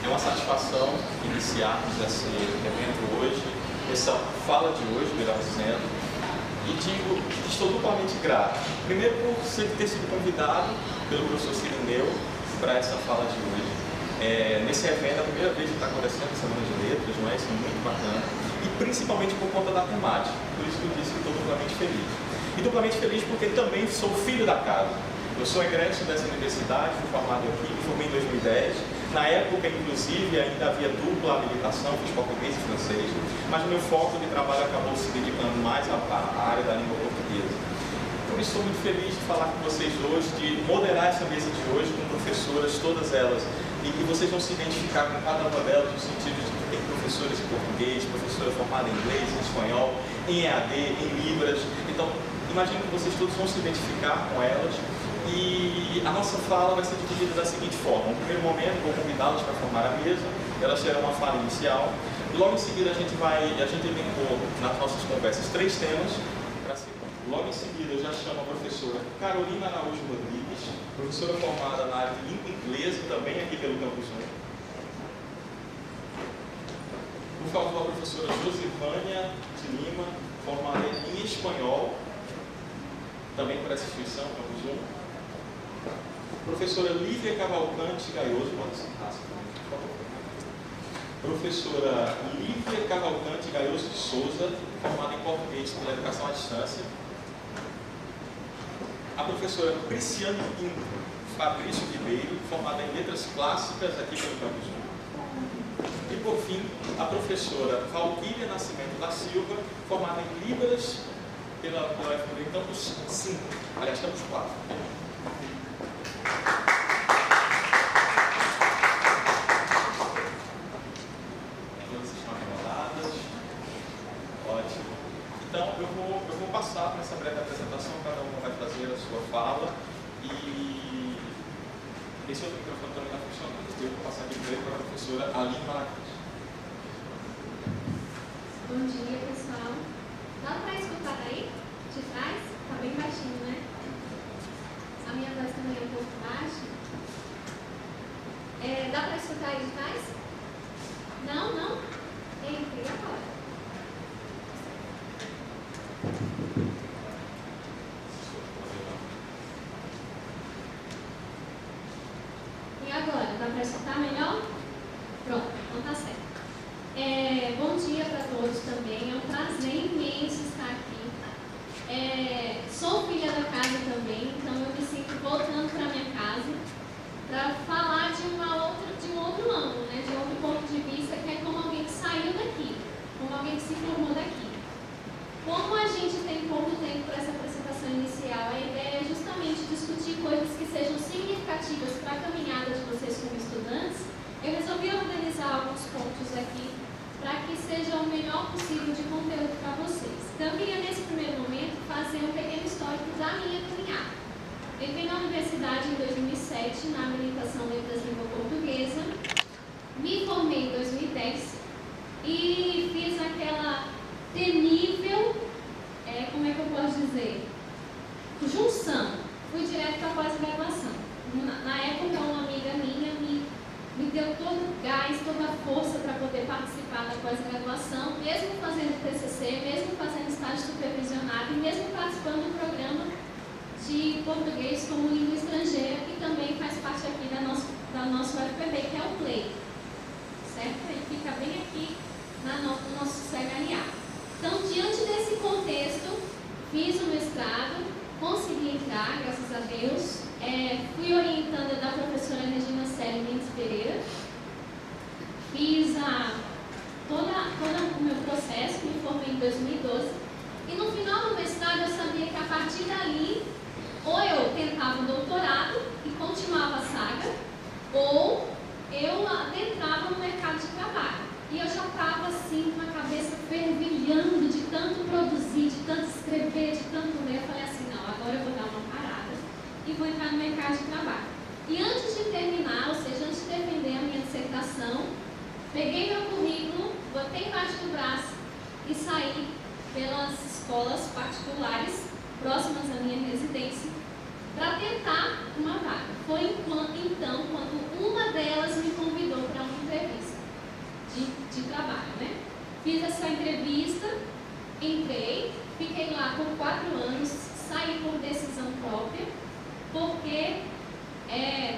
É uma satisfação iniciarmos esse evento hoje, essa fala de hoje, melhor dizendo, e digo que estou duplamente grato. Primeiro por ter sido convidado pelo professor Cirineu para essa fala de hoje. Nesse evento, é a primeira vez que está acontecendo a Semana de Letras, não é? Isso é muito bacana. E principalmente por conta da temática. Por isso que eu disse que estou duplamente feliz. E duplamente feliz porque também sou filho da casa. Eu sou egresso dessa universidade, fui formado aqui, me formei em 2010. Na época, inclusive, ainda havia dupla habilitação, fiz português e francês, mas o meu foco de trabalho acabou se dedicando mais à área da língua portuguesa. Por isso, estou muito feliz de falar com vocês hoje, de moderar essa mesa de hoje com professoras, todas elas, e que vocês vão se identificar com cada uma delas no sentido de que tem professoras em português, professora formada em inglês, em espanhol, em EAD, em Libras. Então, imagino que vocês todos vão se identificar com elas. E a nossa fala vai ser dividida da seguinte forma: no primeiro momento, vou convidá-las para formar a mesa, elas terão uma fala inicial, e logo em seguida a gente elencou nas nossas conversas 3 temas. Logo em seguida eu já chamo a professora Carolina Araújo Rodrigues, professora formada na área de língua inglesa, também aqui pelo Campus 1. Por favor, a professora Josivânia de Lima, formada em espanhol, também por essa instituição, Campus 1. Professora Lívia Cavalcante Gaioso, pode sentar, por favor. Professora Lívia Cavalcante Gaioso de Souza, formada em português pela educação à distância. A professora Prisciane Fabrício Ribeiro, formada em letras clássicas aqui pelo Campus 1. E por fim, a professora Valquíria Nascimento da Silva, formada em Libras pela UFPB Campus 5. Aliás, Campus 4. Ótimo. Então, eu vou passar por essa breve apresentação, cada uma vai fazer a sua fala e esse outro microfone também está funcionando. Eu vou passar aqui primeiro para a professora Aline Maracus. Bom dia, pessoal. Dá para escutar aí? De trás? Está bem baixinho, né? A minha voz também é um pouco baixa. Dá para escutar aí de trás? Não? Não? E agora? E agora? Dá para escutar melhor? Pronto, então tá certo. Bom dia para todos também. É um prazer imenso estar aqui. Sou filha da casa também, então eu me sinto voltando para minha casa para falar de um outro ângulo, né? De outro ponto de vista, que é como alguém que saiu daqui, como alguém que se formou daqui. Como a gente tem pouco tempo para essa apresentação inicial, a ideia é justamente discutir coisas que sejam significativas para a caminhada de vocês como estudantes. Eu resolvi organizar alguns pontos aqui para que seja o melhor possível de conteúdo para vocês. Então, eu queria, nesse primeiro momento, fazer um pequeno histórico da minha caminhada. Entrei na universidade em 2007, na habilitação Letras Língua Portuguesa, me formei em 2010 e fiz aquela temível, como é que eu posso dizer, junção. Fui direto para a pós-graduação. Na época, uma amiga minha me deu todo o gás, toda a força para poder participar da pós-graduação, mesmo fazendo TCC, mesmo fazendo estágio supervisionado e mesmo participando do programa de português como língua estrangeira, que também faz parte aqui da nossa UFPB, que é o PLAY. Certo? Ele fica bem aqui no nosso CHLA. Então, diante desse contexto, fiz o mestrado, consegui entrar, graças a Deus. Fui orientanda da professora Regina Célia Mendes Pereira. Fiz todo o meu processo, me formei em 2012. E no final do mestrado eu sabia que a partir dali, ou eu tentava um doutorado e continuava a saga, ou eu adentrava no mercado de trabalho. E eu já estava assim, com a cabeça fervilhando de tanto produzir, de tanto escrever, de tanto ler. Eu falei assim, não, agora eu vou dar uma parada e vou entrar no mercado de trabalho. E antes de terminar, ou seja, antes de defender a minha dissertação, peguei meu currículo, botei embaixo do braço e saí pelas escolas particulares próximas à minha residência para tentar uma vaga. Foi então quando uma delas me convidou para um entrevista de trabalho, né? Fiz essa entrevista, entrei, fiquei lá por 4 anos, saí por decisão própria, porque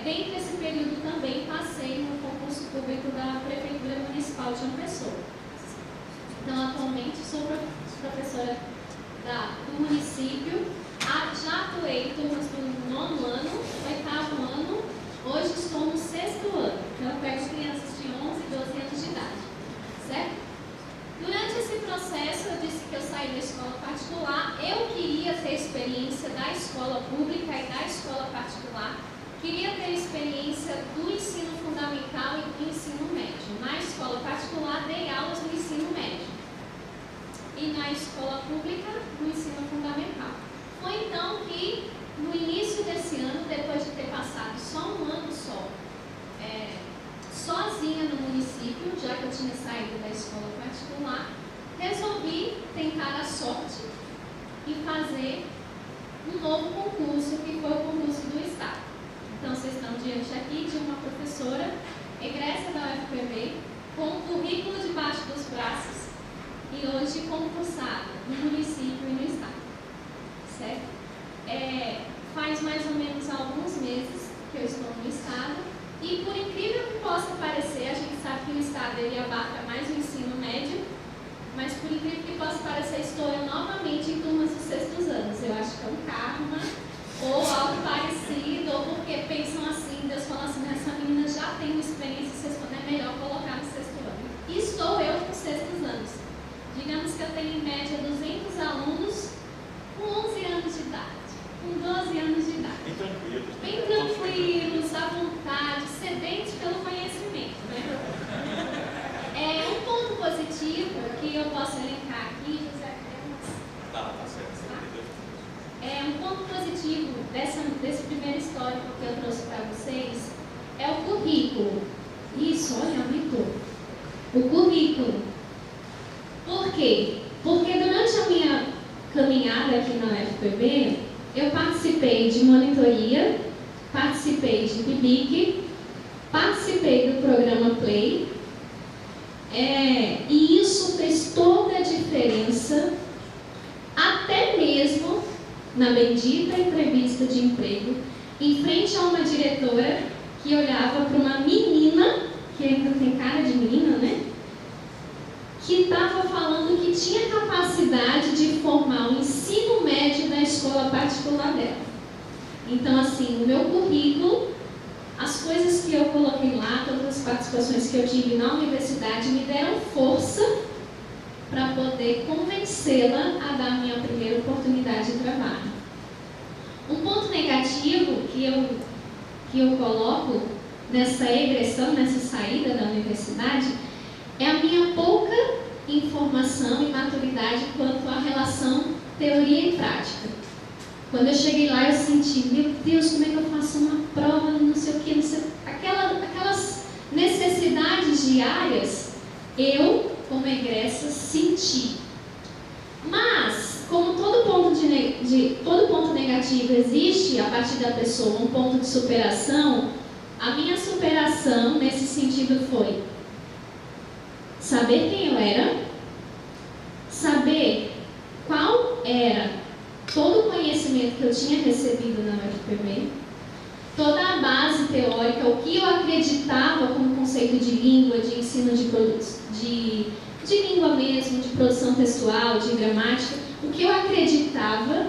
dentro desse período também passei no concurso público da Prefeitura Municipal de João Pessoa. Então, atualmente, sou professora do município, já atuei em turmas do 9º ano, 8º ano, hoje estou no 6º ano, então eu pego crianças de 11 e 12 anos de idade, certo? Durante esse processo, eu disse que eu saí da escola particular, eu queria ter experiência da escola pública e da escola particular, queria ter experiência do ensino fundamental e do ensino médio. Na escola particular, dei aulas no ensino médio e na escola pública, no ensino fundamental. Foi então que, no início desse ano, depois de ter passado só um ano sozinha no município, já que eu tinha saído da escola particular, resolvi tentar a sorte e fazer um novo concurso, que foi o concurso do Estado. Então, vocês estão diante aqui de uma professora egressa da UFPB, com um currículo debaixo dos braços e hoje concursada no município e no Estado. Certo? Faz mais ou menos alguns meses que eu estou no Estado e, por incrível que possa parecer, a gente sabe que o Estado ele abarca mais o ensino médio, mas por incrível que possa parecer, estou eu novamente em turmas dos 6º anos. Eu acho que é um karma ou algo parecido, ou porque pensam assim, Deus fala assim, essa menina já tem uma experiência, é melhor colocar no 6º ano. E estou eu com 6º anos. Digamos que eu tenho em média 200 alunos com 11 anos de idade, com 12 anos de idade. Bem tranquilos, à vontade, sedentos pelo conhecimento, né? Um ponto positivo que eu posso elencar aqui, José, tá certo. Um ponto positivo desse primeiro histórico que eu trouxe para vocês é o currículo. Isso, olha, aumentou. O currículo. Por quê? Porque durante a minha caminhada aqui na UFPB, eu participei de monitoria, participei de PIBIC, participei do programa Play, e isso fez toda a diferença, até mesmo na bendita entrevista de emprego, em frente a uma diretora que olhava para uma menina, que ainda tem cara de menina, né? Que estava falando que tinha capacidade de formar o ensino médio da escola particular dela. Então, assim, no meu currículo, as coisas que eu coloquei lá, todas as participações que eu tive na universidade, me deram força para poder convencê-la a dar a minha primeira oportunidade de trabalho. Um ponto negativo que eu coloco nessa egressão, nessa saída da universidade, é a minha pouca informação e maturidade quanto à relação teoria e prática. Quando eu cheguei lá, eu senti, meu Deus, como é que eu faço uma prova, não sei o que, aquelas necessidades diárias, eu, como egressa, senti. Mas, como todo ponto negativo existe, a partir da pessoa, um ponto de superação, a minha superação, nesse sentido, foi saber quem eu era, saber qual era todo o conhecimento que eu tinha recebido na UFPB, toda a base teórica, o que eu acreditava como conceito de língua, de ensino de língua mesmo, de produção textual, de gramática, o que eu acreditava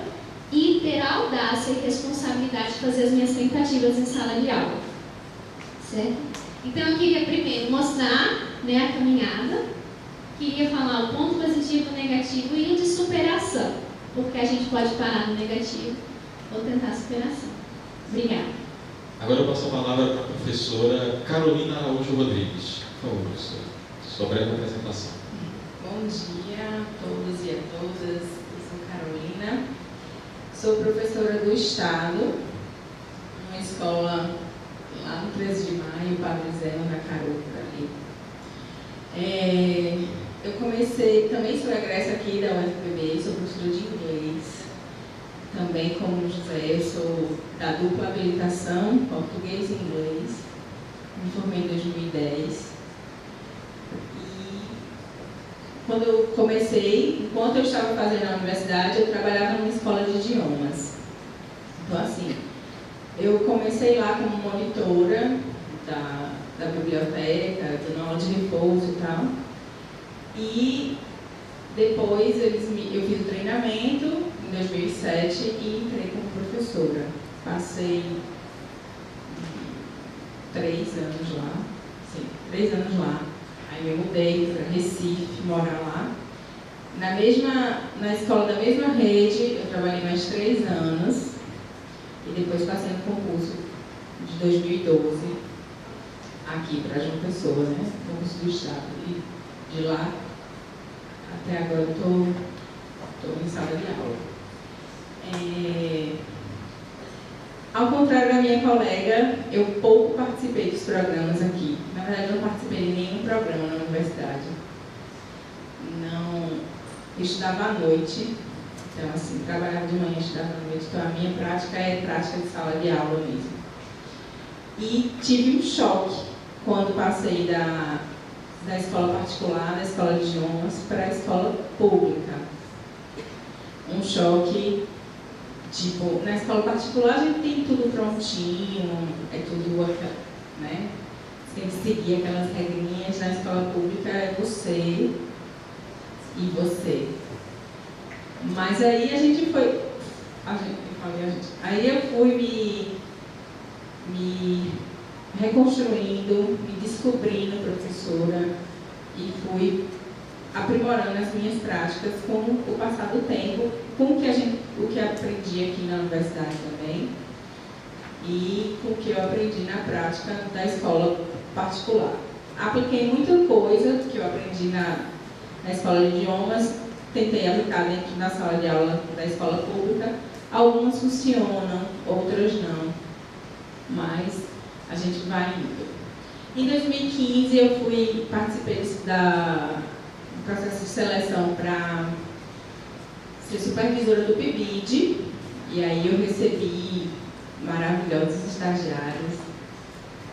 e ter a audácia e responsabilidade de fazer as minhas tentativas em sala de aula. Certo? Então eu queria primeiro mostrar, né, a caminhada, queria falar o ponto positivo, o negativo e o de superação, porque a gente pode parar no negativo ou tentar a superação. Obrigada. Agora eu passo a palavra para a professora Carolina Araújo Rodrigues. Por favor, professora, sua breve apresentação. Bom dia a todos e a todas. Eu sou Carolina, sou professora do Estado, numa escola lá no 13 de Maio, Padre Zé, na Caruca ali. Eu comecei, também sou egressa aqui da UFPB, sou professora de inglês, também como José, eu sou da dupla habilitação, português e inglês, me formei em 2010. quando eu comecei, enquanto eu estava fazendo a universidade, eu trabalhava numa escola de idiomas. Então, assim, eu comecei lá como monitora da biblioteca, dando aula de repouso e tal. E depois eu fiz o treinamento em 2007 e entrei como professora. Passei 3 anos lá. Sim, 3 anos lá. Aí me mudei para Recife, morar lá. Na escola da mesma rede, eu trabalhei mais 3 anos. E depois passei no concurso de 2012, aqui para João Pessoa, né? Concurso do Estado. E de lá, até agora, eu estou em sala de aula. Ao contrário da minha colega, eu pouco participei dos programas aqui. Na verdade, eu não participei de nenhum programa na universidade. Não, eu estudava à noite, então assim, trabalhava de manhã, estudava à noite, então a minha prática é prática de sala de aula mesmo. E tive um choque quando passei da escola particular, da escola de idiomas, para a escola pública. Um choque. Tipo, na escola particular a gente tem tudo prontinho, é tudo, né? Você tem que seguir aquelas regrinhas. Na escola pública é você e você. Mas aí a gente foi... Aí eu fui me reconstruindo, me descobrindo professora e fui aprimorando as minhas práticas com o passar do tempo, com o que aprendi aqui na universidade também e com o que eu aprendi na prática da escola particular. Apliquei muita coisa que eu aprendi na escola de idiomas, tentei aplicar dentro da sala de aula da escola pública. Algumas funcionam, outras não, mas a gente vai indo. Em 2015 eu participei do processo de seleção para ser supervisora do PIBID, e aí eu recebi maravilhosos estagiários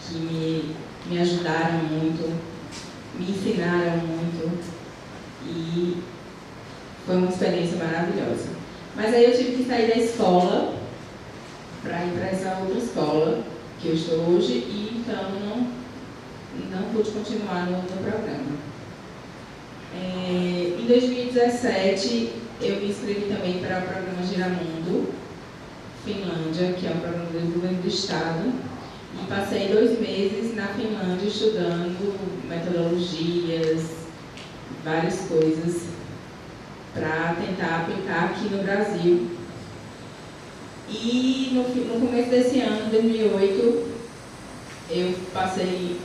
que me ajudaram muito, me ensinaram muito, e foi uma experiência maravilhosa. Mas aí eu tive que sair da escola para ir para essa outra escola que eu estou hoje, e então não pude continuar no programa. Em 2017, eu me inscrevi também para o programa Giramundo, Finlândia, que é um programa do governo do Estado, e passei 2 meses na Finlândia estudando metodologias, várias coisas, para tentar aplicar aqui no Brasil. E no começo desse ano, 2008, eu passei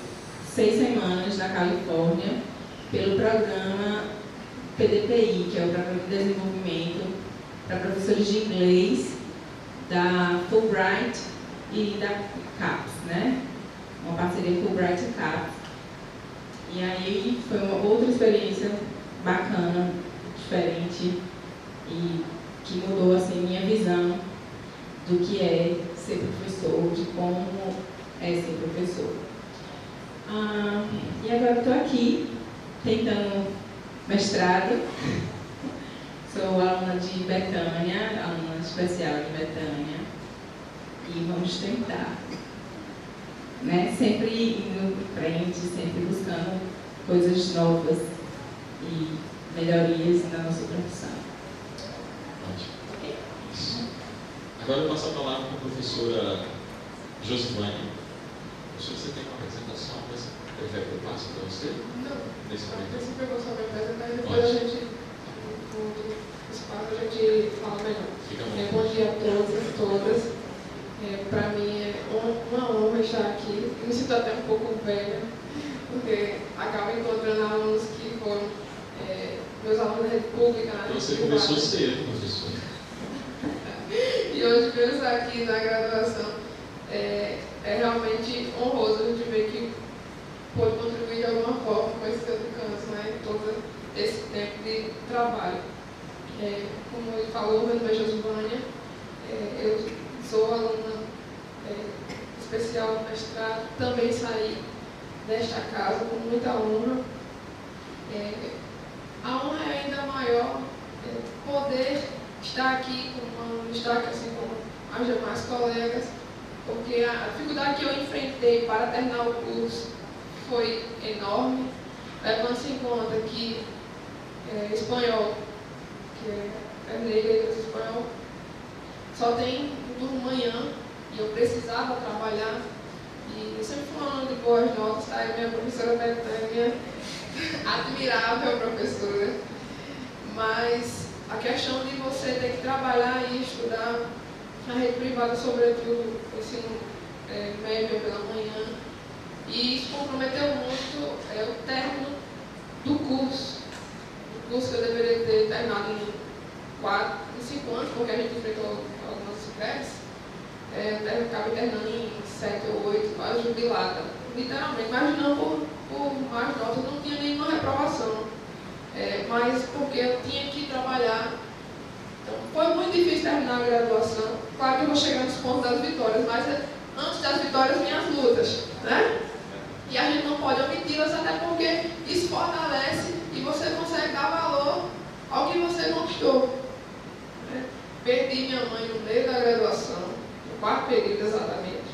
6 semanas na Califórnia pelo programa PDPI, que é o Programa de Desenvolvimento para Professores de Inglês da Fulbright e da CAPES, né? Uma parceria Fulbright e CAPES. E aí foi uma outra experiência bacana, diferente, e que mudou assim minha visão do que é ser professor, de como é ser professor. E agora estou aqui tentando mestrado. Sou aluna de Betânia, aluna especial de Betânia, e vamos tentar, né? Sempre indo em frente, sempre buscando coisas novas e melhorias na nossa profissão. Ótimo. Isso. Agora eu passo a palavra para a professora Josivane. Professora, você tem uma apresentação, mas prefere que eu passe para você? Não. Nesse momento? Você pegou só minha apresentação, depois a gente, no outro espaço, a gente fala melhor. Bom dia a todos e todas. Para mim é uma honra estar aqui. Eu me sinto até um pouco velha, porque acabo encontrando alunos que foram meus alunos da rede pública. Você começou cedo, professor. E hoje ver estar aqui na graduação é realmente honroso a gente ver que pode contribuir de alguma forma com esse alcance, né, todo esse tempo de trabalho. Como ele falou, meu nome é Josivânia, eu sou aluna especial do mestrado, também saí desta casa com muita honra. a honra é ainda maior poder estar aqui com um destaque assim como as demais colegas, porque a dificuldade que eu enfrentei para terminar o curso foi enorme, levando-se em conta que espanhol, que terminei letras em espanhol, só tem um turno manhã e eu precisava trabalhar. E eu sempre fui um aluno de boas notas, tá? E minha professora Betânia, admirável professora, mas a questão de você ter que trabalhar e estudar na rede privada, sobretudo ensino médio pela manhã, e isso comprometeu muito o término do curso que eu deveria ter terminado em 5 anos, porque a gente enfrentou algumas greves. Eu acabei terminando em 7 ou 8, quase jubilada, literalmente, mas não por mais notas, não tinha nenhuma reprovação, mas porque eu tinha que trabalhar. Então, foi muito difícil terminar a graduação. Claro que eu vou chegar nos pontos das vitórias, mas antes das vitórias vêm as lutas, né? E a gente não pode omiti-las, até porque isso fortalece e você consegue dar valor ao que você conquistou. Perdi minha mãe no meio da graduação, no 4º período exatamente.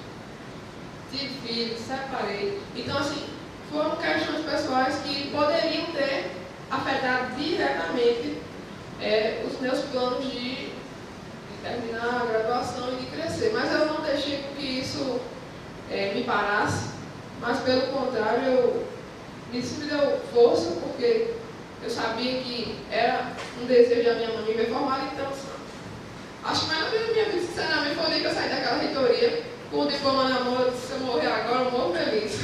Tive filhos, separei. Então, assim, foram questões pessoais que poderiam ter afetado diretamente os meus planos de terminar a graduação e de crescer. Mas eu não deixei que isso me parasse, mas pelo contrário, isso me deu força, porque eu sabia que era um desejo da minha mãe me ver formada. Então, acho que mais na minha vida, sinceramente, foi o dia que eu saí daquela reitoria com o diploma na mão. Eu disse: se eu morrer agora, eu morro feliz.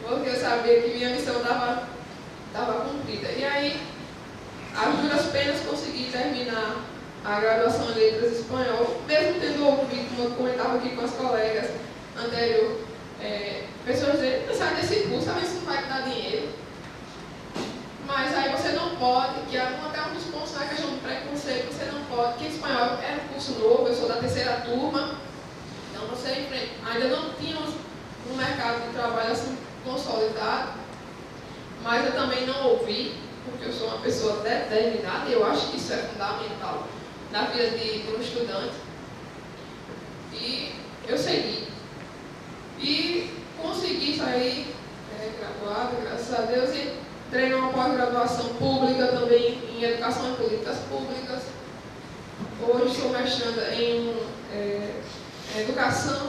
Porque eu sabia que minha missão estava cumprida. E aí, às duras penas, consegui terminar a graduação em Letras em Espanhol, mesmo tendo ouvido, como eu comentava aqui com as colegas anterior, pessoas dizendo: não sai desse curso, sabe, isso não vai te dar dinheiro. Mas aí você não pode, que é até um dos pontos na questão do preconceito, você não pode, que espanhol era um curso novo, eu sou da 3ª turma, então você ainda não tínhamos um mercado de trabalho assim consolidado, mas eu também não ouvi, porque eu sou uma pessoa determinada e eu acho que isso é fundamental na vida de um estudante. E eu segui. E consegui sair graduada, graças a Deus, e treino uma pós-graduação pública também em Educação e Políticas Públicas. Hoje sou mestranda em Educação,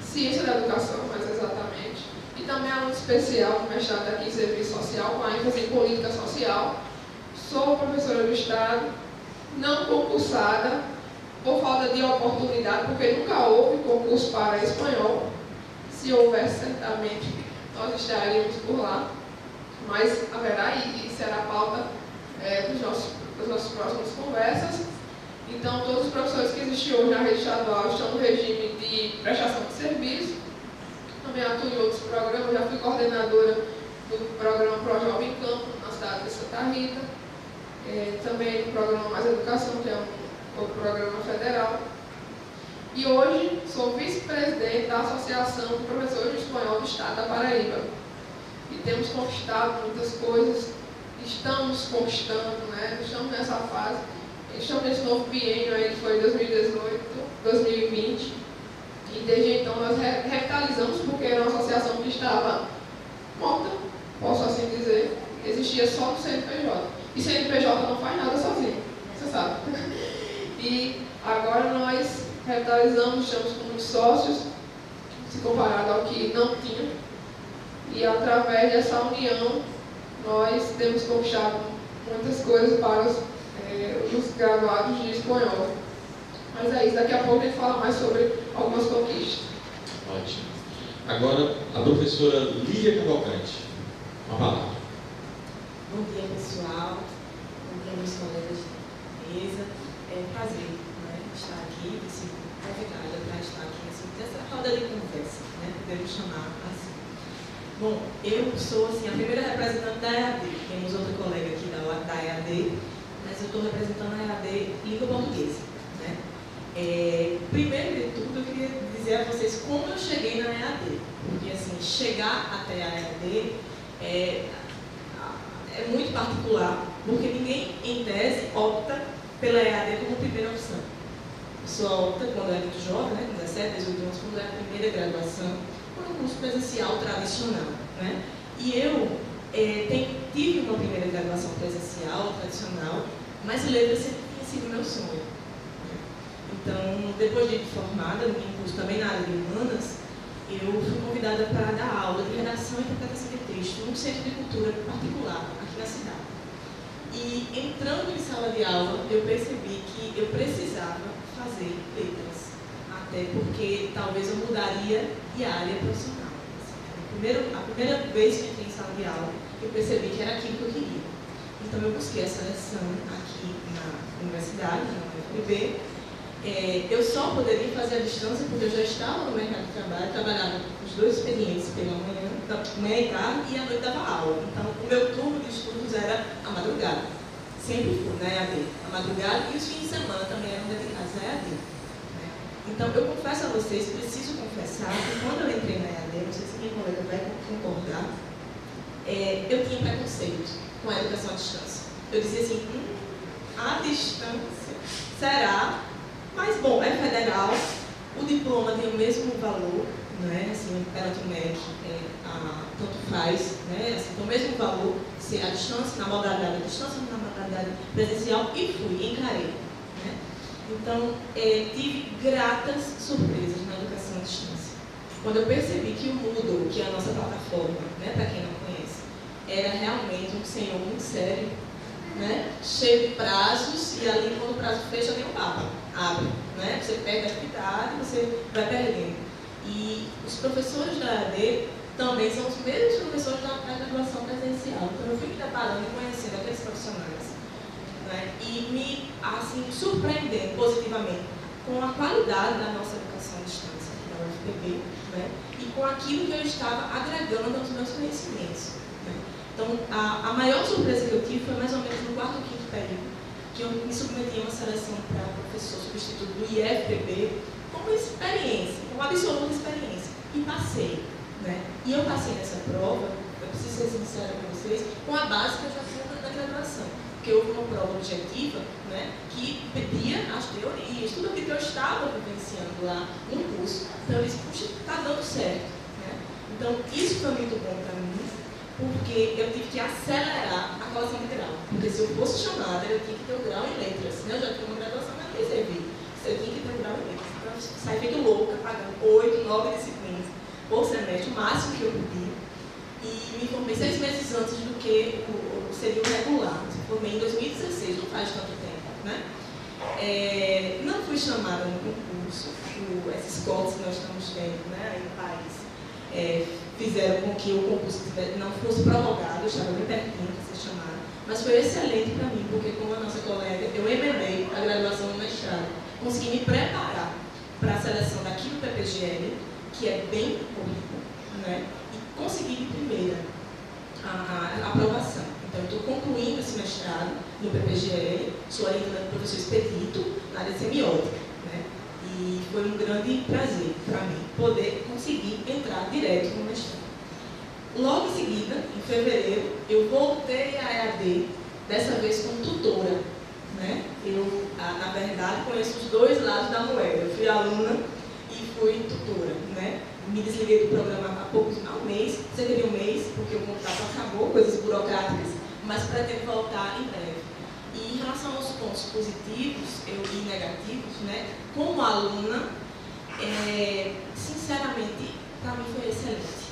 Ciência da Educação, mais exatamente. E também aluno especial do mestrado aqui em Serviço Social, com ênfase em Política Social. Sou professora do Estado, não concursada, por falta de oportunidade, porque nunca houve concurso para espanhol. Se houvesse, certamente, nós estaríamos por lá. Mas haverá, e será a pauta das nossas próximas conversas. Então, todos os professores que existem hoje na rede estadual estão no regime de prestação de serviço. Também atuo em outros programas, já fui coordenadora do programa ProJovem Campo, na cidade de Santa Rita. Também no programa Mais Educação, que é um programa federal. E hoje sou vice-presidente da Associação de Professores de Espanhol do Estado da Paraíba. E temos conquistado muitas coisas, estamos conquistando, né? Estamos nessa fase, estamos nesse novo biênio aí, que foi 2018, 2020, e desde então nós revitalizamos, porque era uma associação que estava morta, posso assim dizer, existia só no CNPJ, e CNPJ não faz nada sozinho, você sabe. E agora nós revitalizamos, estamos com muitos sócios, se comparado ao que não tinha. E através dessa união, nós temos conquistado muitas coisas para os graduados de espanhol. Mas é isso, daqui a pouco a gente fala mais sobre algumas conquistas. Ótimo. Agora, a professora Lívia Cavalcante. Uma palavra. Bom dia, pessoal. Bom dia, meus colegas de mesa. É um prazer, né, estar aqui, ser convidada para estar aqui nessa roda de conversa, né, podemos chamar assim. Bom, eu sou assim, a primeira representante da EAD. Temos outra colega aqui da EAD, mas eu estou representando a EAD Língua Portuguesa. Né? Primeiro de tudo, eu queria dizer a vocês como eu cheguei na EAD. Porque, assim, chegar até a EAD, é muito particular, porque ninguém, em tese, opta pela EAD como primeira opção. A pessoa opta quando é muito jovem, né, com 17, 18 anos, quando é a primeira graduação, por um curso presencial tradicional. Né? E eu tive uma primeira graduação presencial, tradicional, mas letras sempre tinha sido meu sonho. Então, depois de formada, no meu curso também na área de humanas, eu fui convidada para dar aula de redação e interpretação de texto num centro de cultura particular, aqui na cidade. E entrando em sala de aula, eu percebi que eu precisava fazer letras, até porque talvez eu mudaria de área profissional. A primeira vez que entrei em sala de aula, eu percebi que era aquilo que eu queria. Então, eu busquei a seleção aqui na universidade, na UFPB. Eu só poderia fazer a distância porque eu já estava no mercado de trabalho, trabalhava com os dois experientes pela manhã e tarde, e à noite dava aula. Então, o meu turno de estudos era a madrugada. Sempre fui na EAD. A madrugada e os fins de semana também eram dedicados à EAD. Então, eu confesso a vocês, preciso confessar, que quando eu entrei na EAD, não sei se quem colega vai concordar, eu tinha preconceito com a educação à distância. Eu dizia assim, a distância será, mas bom, é federal, o diploma tem o mesmo valor, né? Assim, perante o MEC, tanto faz, né? Assim, tem o mesmo valor, se a distância, na modalidade à distância, na modalidade presencial, e fui, encarei. Né? Então, tive gratas surpresas na educação à distância. Quando eu percebi que o Moodle, que é a nossa plataforma, né, para quem não conhece, era realmente um senhor muito sério, né, cheio de prazos, e ali quando o prazo fecha, vem o mapa, abre, né, você perde a atividade, você vai perdendo. E os professores da AD também são os mesmos professores da graduação presencial. Então eu fui me deparando e conhecendo aqueles profissionais, né, e me assim, surpreendendo positivamente com a qualidade da nossa educação à distância aqui da UFPB, né, e com aquilo que eu estava agregando aos meus conhecimentos. Né. Então, a maior surpresa que eu tive foi mais ou menos no 4º ou 5º período, que eu me submeti a uma seleção para professor substituto do IFPB, com uma experiência, com uma absoluta experiência, e passei. Né? E eu passei nessa prova, eu preciso ser sincera com vocês, com a base que eu já tinha da graduação. Porque houve uma prova objetiva, né, que pedia as teorias, tudo aquilo que eu estava vivenciando lá no curso. Então eu disse, puxa, está dando certo. Né? Então isso foi muito bom para mim, porque eu tive que acelerar a colação de grau. Porque se eu fosse chamada, eu tinha que ter o grau em letras. Né? Eu já tinha uma graduação, mas não recebi. Eu tinha que ter o grau em letras. Então eu saí feito louca, pagando 8, 9 disciplinas por semestre, o máximo que eu podia. E me formei 6 meses antes do que seria o regular. Eu formei em 2016, não faz tanto tempo. Né? Não fui chamada no concurso. Esses cortes que nós estamos tendo, né, aí no país, fizeram com que o concurso não fosse prorrogado. Eu estava bem pertinho de ser chamada. Mas foi excelente para mim, porque como a nossa colega, eu emendei a graduação no mestrado. Consegui me preparar para a seleção daqui no PPGL, que é bem currículo, né? E consegui de primeira a aprovação. Então, eu estou concluindo esse mestrado no PPGL, sou orientada do professor Expedito, na área de semiótica. Né? E foi um grande prazer para mim poder conseguir entrar direto no mestrado. Logo em seguida, em fevereiro, eu voltei à EAD, dessa vez como tutora. Né? Eu, na verdade, conheço os dois lados da moeda. Eu fui aluna e fui tutora. Né? Me desliguei do programa há um mês, cerca de um mês, porque o contrato acabou, coisas burocráticas, mas pretendo voltar em breve. E em relação aos pontos positivos e negativos, né, como aluna, sinceramente, para mim foi excelente.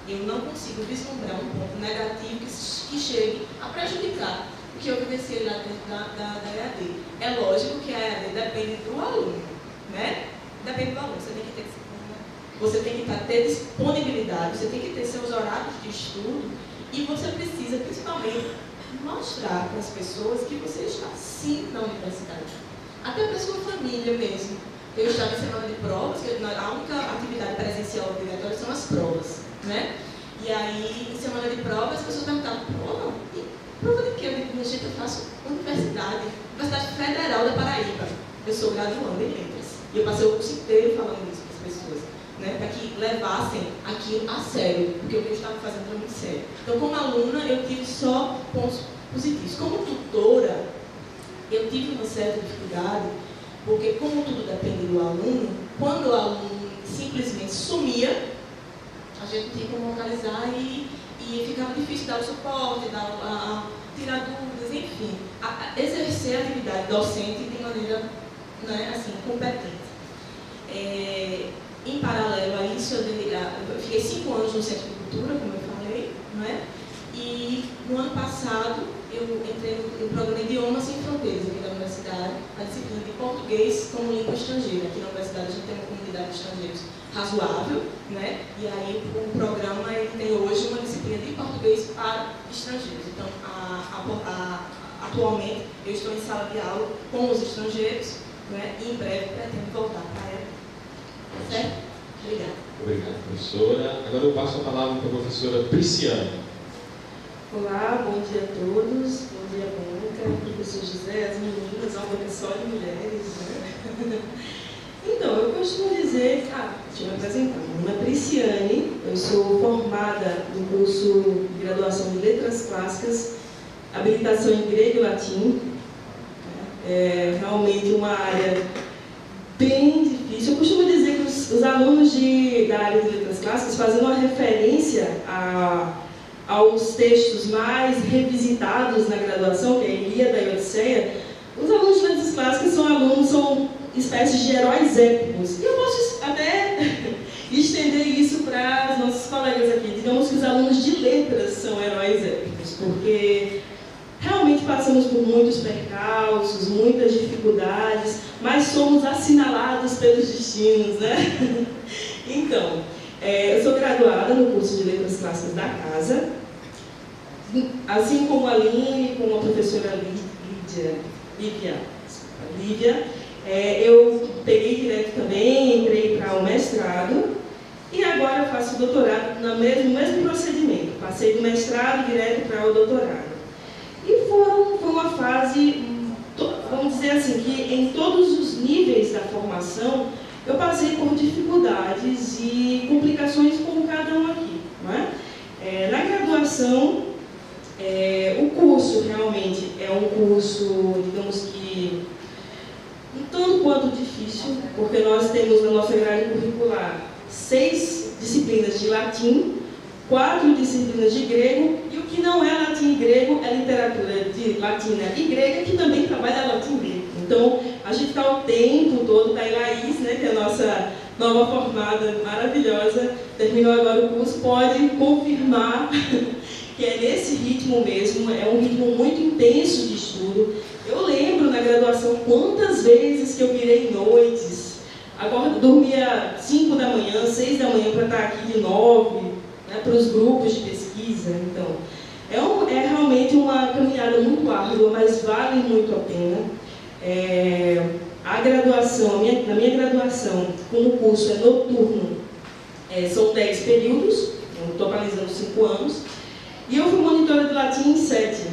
Eu não consigo vislumbrar um ponto negativo que chegue a prejudicar o que eu vivenciei lá dentro da EAD. É lógico que a EAD depende do aluno, né? Depende do aluno, você tem que ter disponibilidade, você tem que ter seus horários de estudo e você precisa, principalmente, mostrar para as pessoas que você está sim na universidade. Até para a sua família mesmo. Eu estava em semana de provas, que a única atividade presencial obrigatória são as provas. Né? E aí, em semana de provas, as pessoas perguntavam, prova? E prova de quê? Eu digo, gente, eu faço Universidade Federal da Paraíba. Eu sou graduanda em letras. E eu passei o curso inteiro falando isso para as pessoas. né, para que levassem aquilo a sério, porque o que eu estava fazendo era muito sério. Então, como aluna, eu tive só pontos positivos. Como tutora, eu tive uma certa dificuldade, porque como tudo depende do aluno, quando o aluno simplesmente sumia, a gente tinha como localizar e ficava difícil dar o suporte, tirar dúvidas, enfim, exercer a atividade docente de maneira, né, assim, competente. Em paralelo a isso, eu fiquei 5 anos no Centro de Cultura, como eu falei, não é? E no ano passado eu entrei no programa Idiomas Sem Fronteiras aqui da universidade, a disciplina de português como língua estrangeira. Aqui na universidade a gente tem uma comunidade de estrangeiros razoável, né? E aí o programa ele tem hoje uma disciplina de português para estrangeiros. Então, atualmente eu estou em sala de aula com os estrangeiros, né? E em breve pretendo voltar para ela. Certo? Obrigada. Obrigado, professora. Agora eu passo a palavra para a professora Prisciane. Olá, bom dia a todos. Bom dia, Mônica, professor José, as meninas, uma banca só de mulheres, né? Então, eu costumo dizer... deixa eu me apresentar. Meu nome é Prisciane, eu sou formada no curso de graduação de Letras Clássicas, habilitação em Grego e Latim. É realmente uma área bem difícil. Eu costumo dizer que os alunos da área de Letras Clássicas fazem uma referência aos textos mais revisitados na graduação, que é a Ilíada e a Odisseia. Os alunos de Letras Clássicas são espécies de heróis épicos. E eu posso até estender isso para os nossos colegas aqui. Digamos que os alunos de letras são heróis épicos, porque realmente passamos por muitos percalços, muitas dificuldades, mas somos assinalados pelos destinos, né? Então, eu sou graduada no curso de Letras Clássicas da Casa, assim como a Aline, como a professora Lívia, eu peguei direto também, entrei para o mestrado e agora faço doutorado no mesmo procedimento. Passei do mestrado direto para o doutorado. E foi uma fase, vamos dizer assim, que em todos os níveis da formação eu passei por dificuldades e complicações como cada um aqui, não é? Na graduação, o curso realmente é um curso, digamos que, um tanto quanto difícil, porque nós temos na nossa grade curricular 6 disciplinas de latim, 4 disciplinas de grego, e o que não é latim e grego é literatura de latina e grega, que também trabalha latim e grego. Então, a gente está o tempo todo, tá em Laís, né, que é a nossa nova formada maravilhosa, terminou agora o curso, pode confirmar que é nesse ritmo mesmo, é um ritmo muito intenso de estudo. Eu lembro na graduação quantas vezes que eu virei noites, dormia 5 da manhã, 6 da manhã para estar aqui de 9, né, para os grupos de pesquisa. Então, é realmente uma caminhada muito árdua, mas vale muito a pena. A graduação, na minha graduação, como o curso é noturno, são 10 períodos, totalizando 5 anos, e eu fui monitora de latim em 7,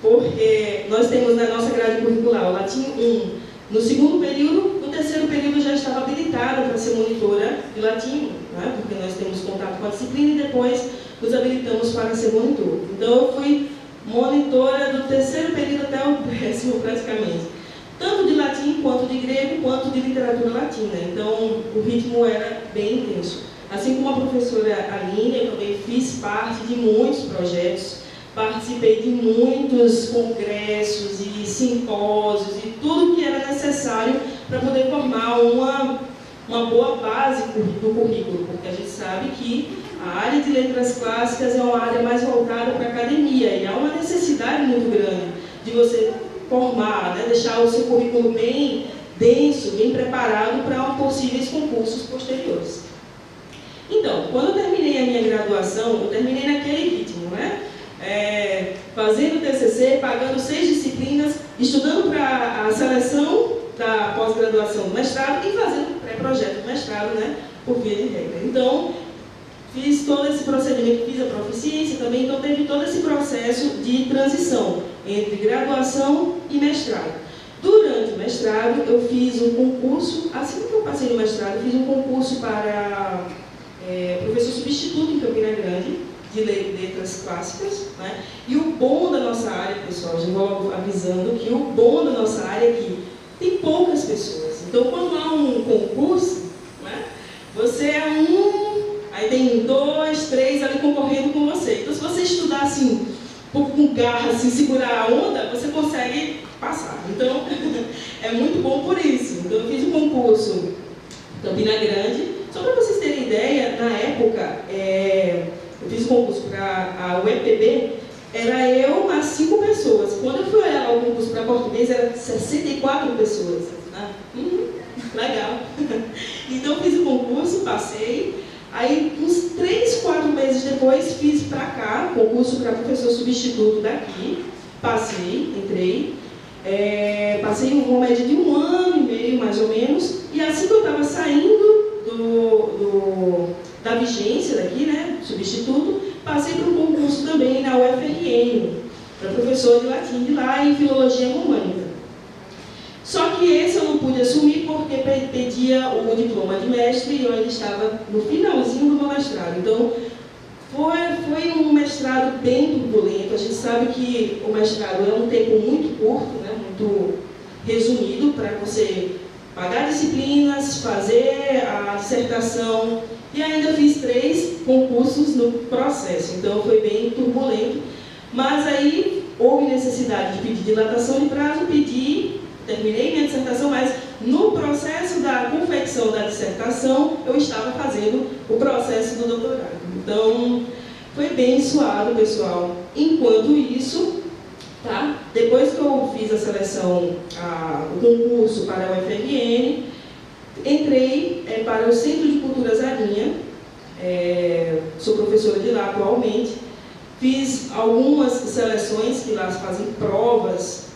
porque nós temos na nossa grade curricular o latim 1 no segundo período, no terceiro período já estava habilitada para ser monitora de latim, né, porque nós temos contato com a disciplina e depois nos habilitamos para ser monitor. Então eu fui monitora do terceiro período até o 10º praticamente, tanto de latim quanto de grego, quanto de literatura latina. Então o ritmo era bem intenso. Assim como a professora Aline, eu também fiz parte de muitos projetos, participei de muitos congressos e simpósios e tudo que era necessário para poder formar uma boa base do currículo, porque a gente sabe que a área de letras clássicas é uma área mais voltada para a academia e há uma necessidade muito grande de você formar, né, deixar o seu currículo bem denso, bem preparado para possíveis concursos posteriores. Então, quando eu terminei a minha graduação, eu terminei naquele ritmo, né? Fazendo TCC, pagando 6 disciplinas, estudando para a seleção da pós-graduação do mestrado e fazendo pré-projeto do mestrado, né? Por via de regra. Então, fiz todo esse procedimento, fiz a proficiência também, então teve todo esse processo de transição entre graduação e mestrado. Durante durante o mestrado, eu fiz um concurso, assim que eu passei no mestrado, eu fiz um concurso para professor substituto em Campina Grande, de letras clássicas, né? E o bom da nossa área, pessoal, já vou avisando que o bom da nossa área é que tem poucas pessoas. Então, quando há um concurso, né, você é aí tem 2, 3 ali concorrendo com você. Então, se você estudar assim, um pouco com garra, assim, segurar a onda, você consegue passar. Então, é muito bom por isso. Então, eu fiz um concurso em Campina Grande. Só para vocês terem ideia, na época, eu fiz um concurso para a UEPB, era eu mais 5 pessoas. Quando eu fui olhar o concurso para português, eram 64 pessoas. Né? Legal. Então, eu fiz o concurso, passei. Aí, uns 3, 4 meses depois, fiz para cá, concurso para professor substituto daqui. Passei, entrei. Passei uma média de 1 ano e meio, mais ou menos. E assim que eu estava saindo da vigência daqui, né, substituto, passei para um concurso também na UFRN, para professor de latim de lá e filologia românica. Só que esse eu não pude assumir porque pedia o diploma de mestre e eu ainda estava no finalzinho do meu mestrado. Então, foi um mestrado bem turbulento. A gente sabe que o mestrado é um tempo muito curto, né, muito resumido, para você pagar disciplinas, fazer a dissertação, e ainda fiz 3 concursos no processo, então foi bem turbulento. Mas aí houve necessidade de pedir dilatação de prazo, terminei minha dissertação, mas no processo da confecção da dissertação, eu estava fazendo o processo do doutorado. Então, foi bem suado, pessoal. Enquanto isso, tá? Depois que eu fiz a seleção, o concurso para a UFRN, entrei para o Centro de Cultura Zarinha, sou professora de lá atualmente, fiz algumas seleções que lá fazem provas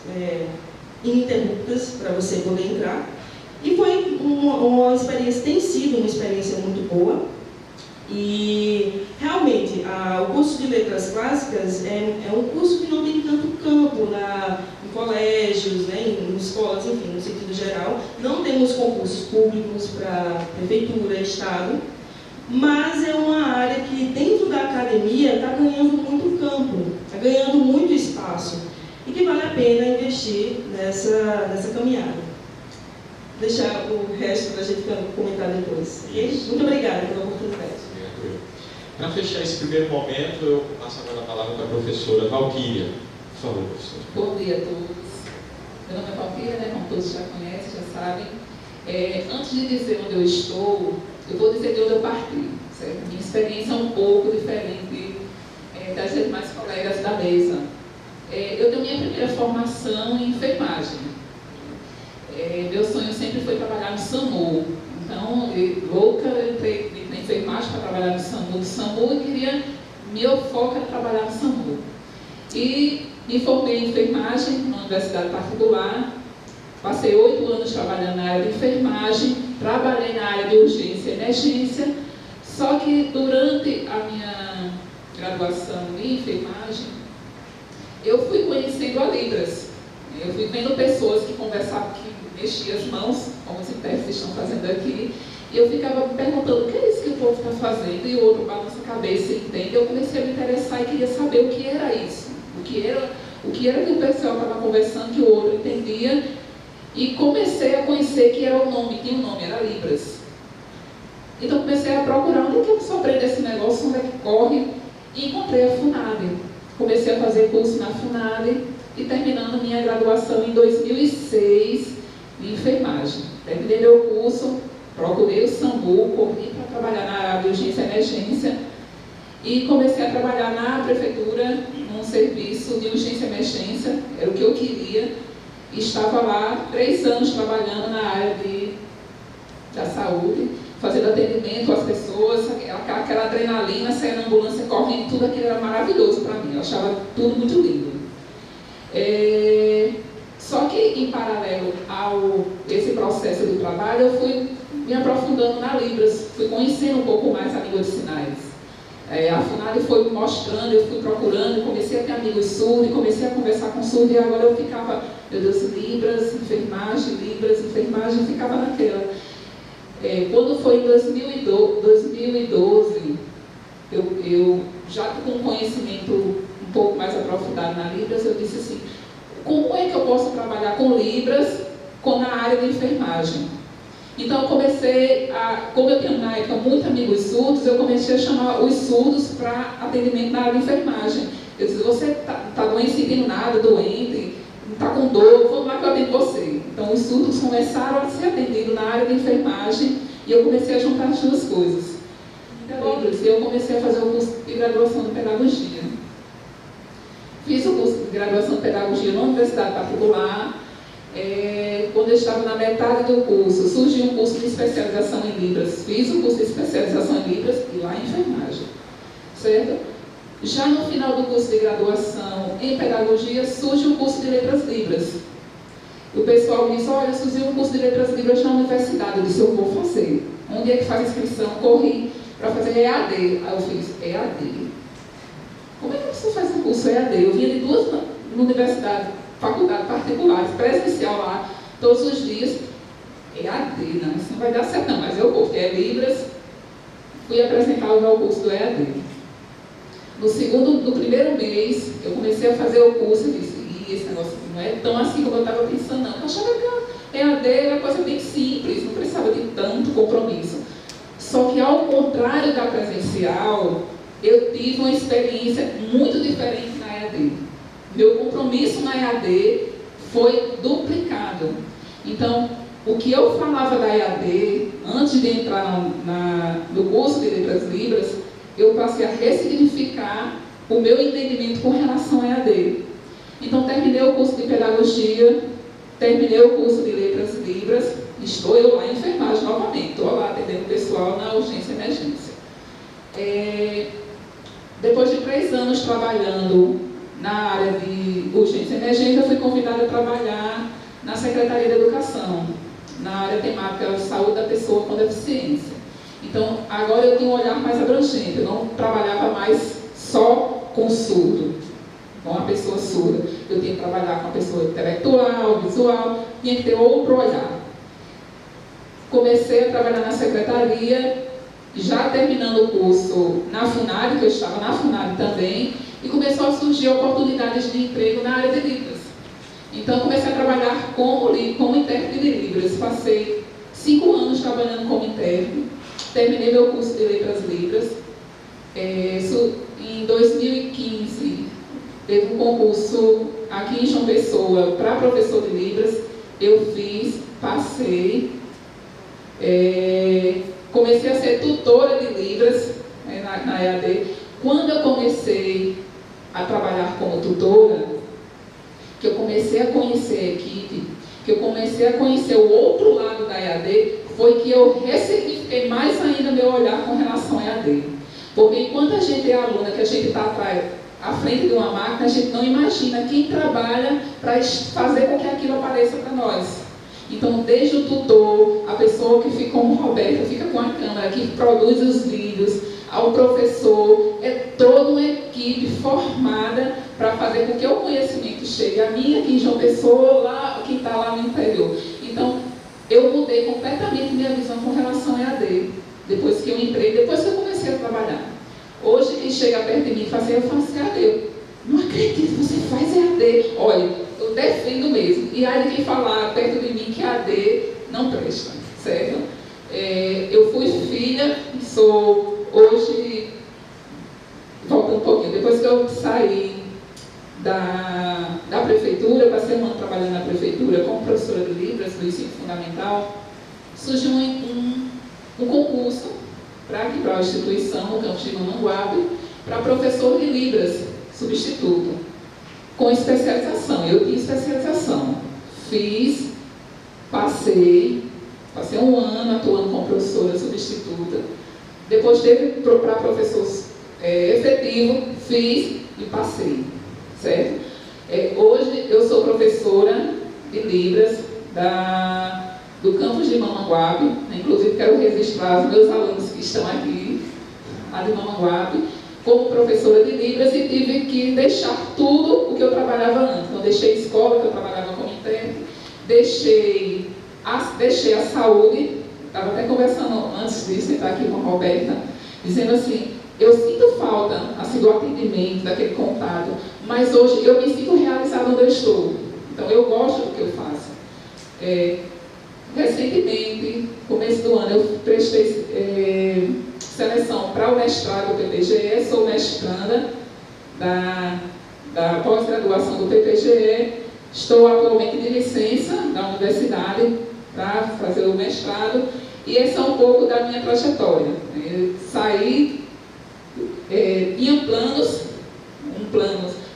ininterruptas para você poder entrar, e foi uma experiência, tem sido uma experiência muito boa. E realmente o curso de letras clássicas é um curso que não tem tanto campo em colégios, né, em escolas, enfim, no sentido geral. Não temos concursos públicos para prefeitura, estado, mas é uma área que dentro da academia está ganhando muito campo, está ganhando muito espaço e que vale a pena investir nessa caminhada. Vou deixar o resto para a gente comentar depois. Okay? Muito obrigada pela oportunidade. Para fechar esse primeiro momento, eu passo agora a palavra para a professora Valquíria. Por favor, professora. Bom dia a todos. Meu nome é Valquíria, né? Como todos já conhecem, já sabem. Antes de dizer onde eu estou, eu vou dizer de onde eu parti. Certo? Minha experiência é um pouco diferente das demais colegas da mesa. Eu tenho minha primeira formação em enfermagem. Meu sonho sempre foi trabalhar no SAMU. Então, louca, eu entrei na enfermagem para trabalhar no SAMU e queria, meu foco era trabalhar no SAMU. E me formei em enfermagem na universidade particular, passei 8 anos trabalhando na área de enfermagem, trabalhei na área de urgência e emergência, só que durante a minha graduação em enfermagem, eu fui conhecendo a Libras. Eu fui vendo pessoas que conversavam, que mexiam as mãos, como os intérpretes estão fazendo aqui, e eu ficava me perguntando, o que é isso que o povo está fazendo? E o outro balança a cabeça e entende. Eu comecei a me interessar e queria saber o que era isso, o que era que o pessoal estava conversando, que o outro entendia, e comecei a conhecer que era o nome, tinha um nome, era Libras. Então comecei a procurar onde é que eu só aprendo esse negócio, onde é que corre, e encontrei a FUNAD. Comecei a fazer curso na FUNAD, e terminando minha graduação em 2006 em enfermagem. Terminei meu curso, procurei o SAMU, corri para trabalhar na área de urgência e emergência e comecei a trabalhar na prefeitura num serviço de urgência e emergência, era o que eu queria, e estava lá 3 anos trabalhando na área da saúde, fazendo atendimento às pessoas, aquela adrenalina, sair na ambulância correndo, tudo aquilo era maravilhoso para mim, eu achava tudo muito lindo. Só que, em paralelo a esse processo do trabalho, eu fui me aprofundando na Libras, fui conhecendo um pouco mais a língua de sinais. A FUNAD foi me mostrando, eu fui procurando, comecei a ter amigos surdos, comecei a conversar com surdos, e agora eu ficava meu Deus, Libras, enfermagem, ficava naquela. Quando foi em 2012, eu já com conhecimento um pouco mais aprofundado na Libras, eu disse assim, como é que eu posso trabalhar com Libras na área de enfermagem? Então eu comecei como eu tenho na época muitos amigos surdos, eu comecei a chamar os surdos para atendimento na área de enfermagem. Eu disse, você está doente, sentindo nada, doente, não está com dor, vamos lá que eu atendo você. Então os surdos começaram a ser atendidos na área de enfermagem e eu comecei a juntar as duas coisas. E eu comecei a fazer o curso de graduação de pedagogia. Fiz o curso de graduação de pedagogia na universidade particular. Quando eu estava na metade do curso, surgiu um curso de especialização em Libras. Fiz o curso de especialização em Libras e lá em enfermagem. Certo? Já no final do curso de graduação em pedagogia, surge o curso de letras Libras. O pessoal me disse, olha, surgiu um curso de letras Libras na universidade. Eu disse, eu vou fazer. Onde é que faz inscrição? Corri para fazer EAD. Aí eu fiz, EAD? Como é que você faz um curso EAD? Eu vinha de duas universidades, faculdades particulares, presencial lá, todos os dias. EAD, não, isso não vai dar certo não, mas eu vou, porque é Libras. Fui apresentar o meu curso do EAD. No primeiro mês, eu comecei a fazer o curso e disse, esse negócio não é tão assim como eu estava pensando, não. Eu achava que EAD era uma coisa bem simples, não precisava de tanto compromisso. Só que, ao contrário da presencial, eu tive uma experiência muito diferente na EAD. Meu compromisso na EAD foi duplicado. Então, o que eu falava da EAD, antes de entrar no curso de Letras Libras, eu passei a ressignificar o meu entendimento com relação à EAD. Então, terminei o curso de pedagogia, terminei o curso de Letras Libras, estou eu lá em enfermagem novamente, estou lá atendendo o pessoal na urgência e emergência. Depois de 3 anos trabalhando na área de urgência e emergência, eu fui convidada a trabalhar na Secretaria de Educação, na área temática de saúde da pessoa com deficiência. Então, agora eu tenho um olhar mais abrangente, eu não trabalhava mais só com surdo, com a pessoa surda. Eu tinha que trabalhar com a pessoa intelectual, visual, tinha que ter outro olhar. Comecei a trabalhar na secretaria, já terminando o curso na FUNAD, que eu estava na FUNAD também, e começou a surgir oportunidades de emprego na área de Libras. Então, comecei a trabalhar como intérprete de Libras. Passei 5 anos trabalhando como intérprete, terminei meu curso de Letras Libras. Em 2015, teve um concurso aqui em João Pessoa para professor de Libras. Eu fiz, passei, comecei a ser tutora de Libras na EAD. Quando eu comecei a trabalhar como tutora, que eu comecei a conhecer a equipe, que eu comecei a conhecer o outro lado da EAD, foi que eu ressignifiquei mais ainda meu olhar com relação à EAD. Porque enquanto a gente é aluna, que a gente está à frente de uma máquina, a gente não imagina quem trabalha para fazer com que aquilo apareça para nós. Então, desde o tutor, a pessoa que fica como Roberta, fica com a câmera, que produz os vídeos, ao professor, é toda uma equipe formada para fazer com que o conhecimento chegue a mim, aqui em João Pessoa, que está lá no interior. Então, eu mudei completamente minha visão com relação a EAD, depois que eu entrei, depois que eu comecei a trabalhar. Hoje, quem chega perto de mim e fala assim, eu faço EAD. Não acredito, você faz EAD. Olha, eu defendo mesmo. E aí quem falar perto de mim que EAD não presta, certo? Eu fui filha e sou, hoje, voltando um pouquinho, depois que eu saí da prefeitura, passei um ano trabalhando na prefeitura como professora de Libras, do ensino fundamental, surgiu um concurso para aqui para a instituição, no campus de Mamanguape, para professor de Libras, substituto, com especialização. Eu tinha especialização. Fiz, passei um ano atuando como professora substituta. Depois teve para professor efetivo, fiz e passei, certo? Hoje eu sou professora de Libras do campus de Mamanguape, inclusive quero registrar os meus alunos que estão aqui, lá de Mamanguape, como professora de Libras, e tive que deixar tudo o que eu trabalhava antes. Então, deixei a escola, que eu trabalhava como intérprete, deixei a saúde. Estava até conversando antes de sentar aqui com a Roberta, dizendo assim, eu sinto falta assim, do atendimento, daquele contato, mas hoje eu me sinto realizada onde eu estou. Então eu gosto do que eu faço. Recentemente, começo do ano, eu prestei seleção para o mestrado do PPGE, sou mestranda da pós-graduação do PPGE, estou atualmente de licença da universidade para fazer o mestrado, e esse é um pouco da minha trajetória. Eu saí, tinha planos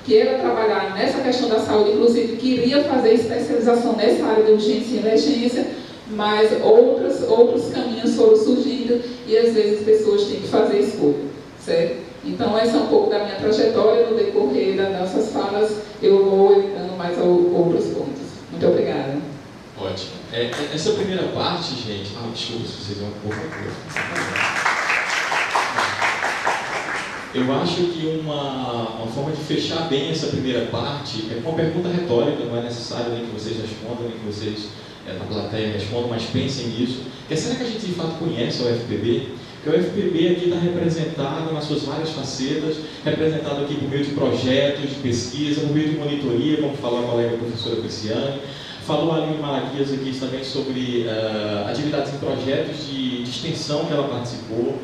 que era trabalhar nessa questão da saúde, inclusive queria fazer especialização nessa área de urgência e emergência, mas outros caminhos foram surgindo e às vezes as pessoas têm que fazer escolha, certo? Então essa é um pouco da minha trajetória. No decorrer das nossas falas eu vou evitando mais outros pontos. Muito obrigada. Ótimo. Essa primeira parte, gente... desculpa se vocês vão por favor. Eu acho que uma forma de fechar bem essa primeira parte é com uma pergunta retórica, não é necessário nem que vocês respondam, nem que vocês na plateia respondam, mas pensem nisso. Será que a gente de fato conhece o UFPB? Porque o UFPB aqui está representado nas suas várias facetas, representado aqui por meio de projetos de pesquisa, por meio de monitoria, como falou a colega professora Cristiane. Falou a Aline Malaquias aqui também sobre atividades em projetos de extensão que ela participou.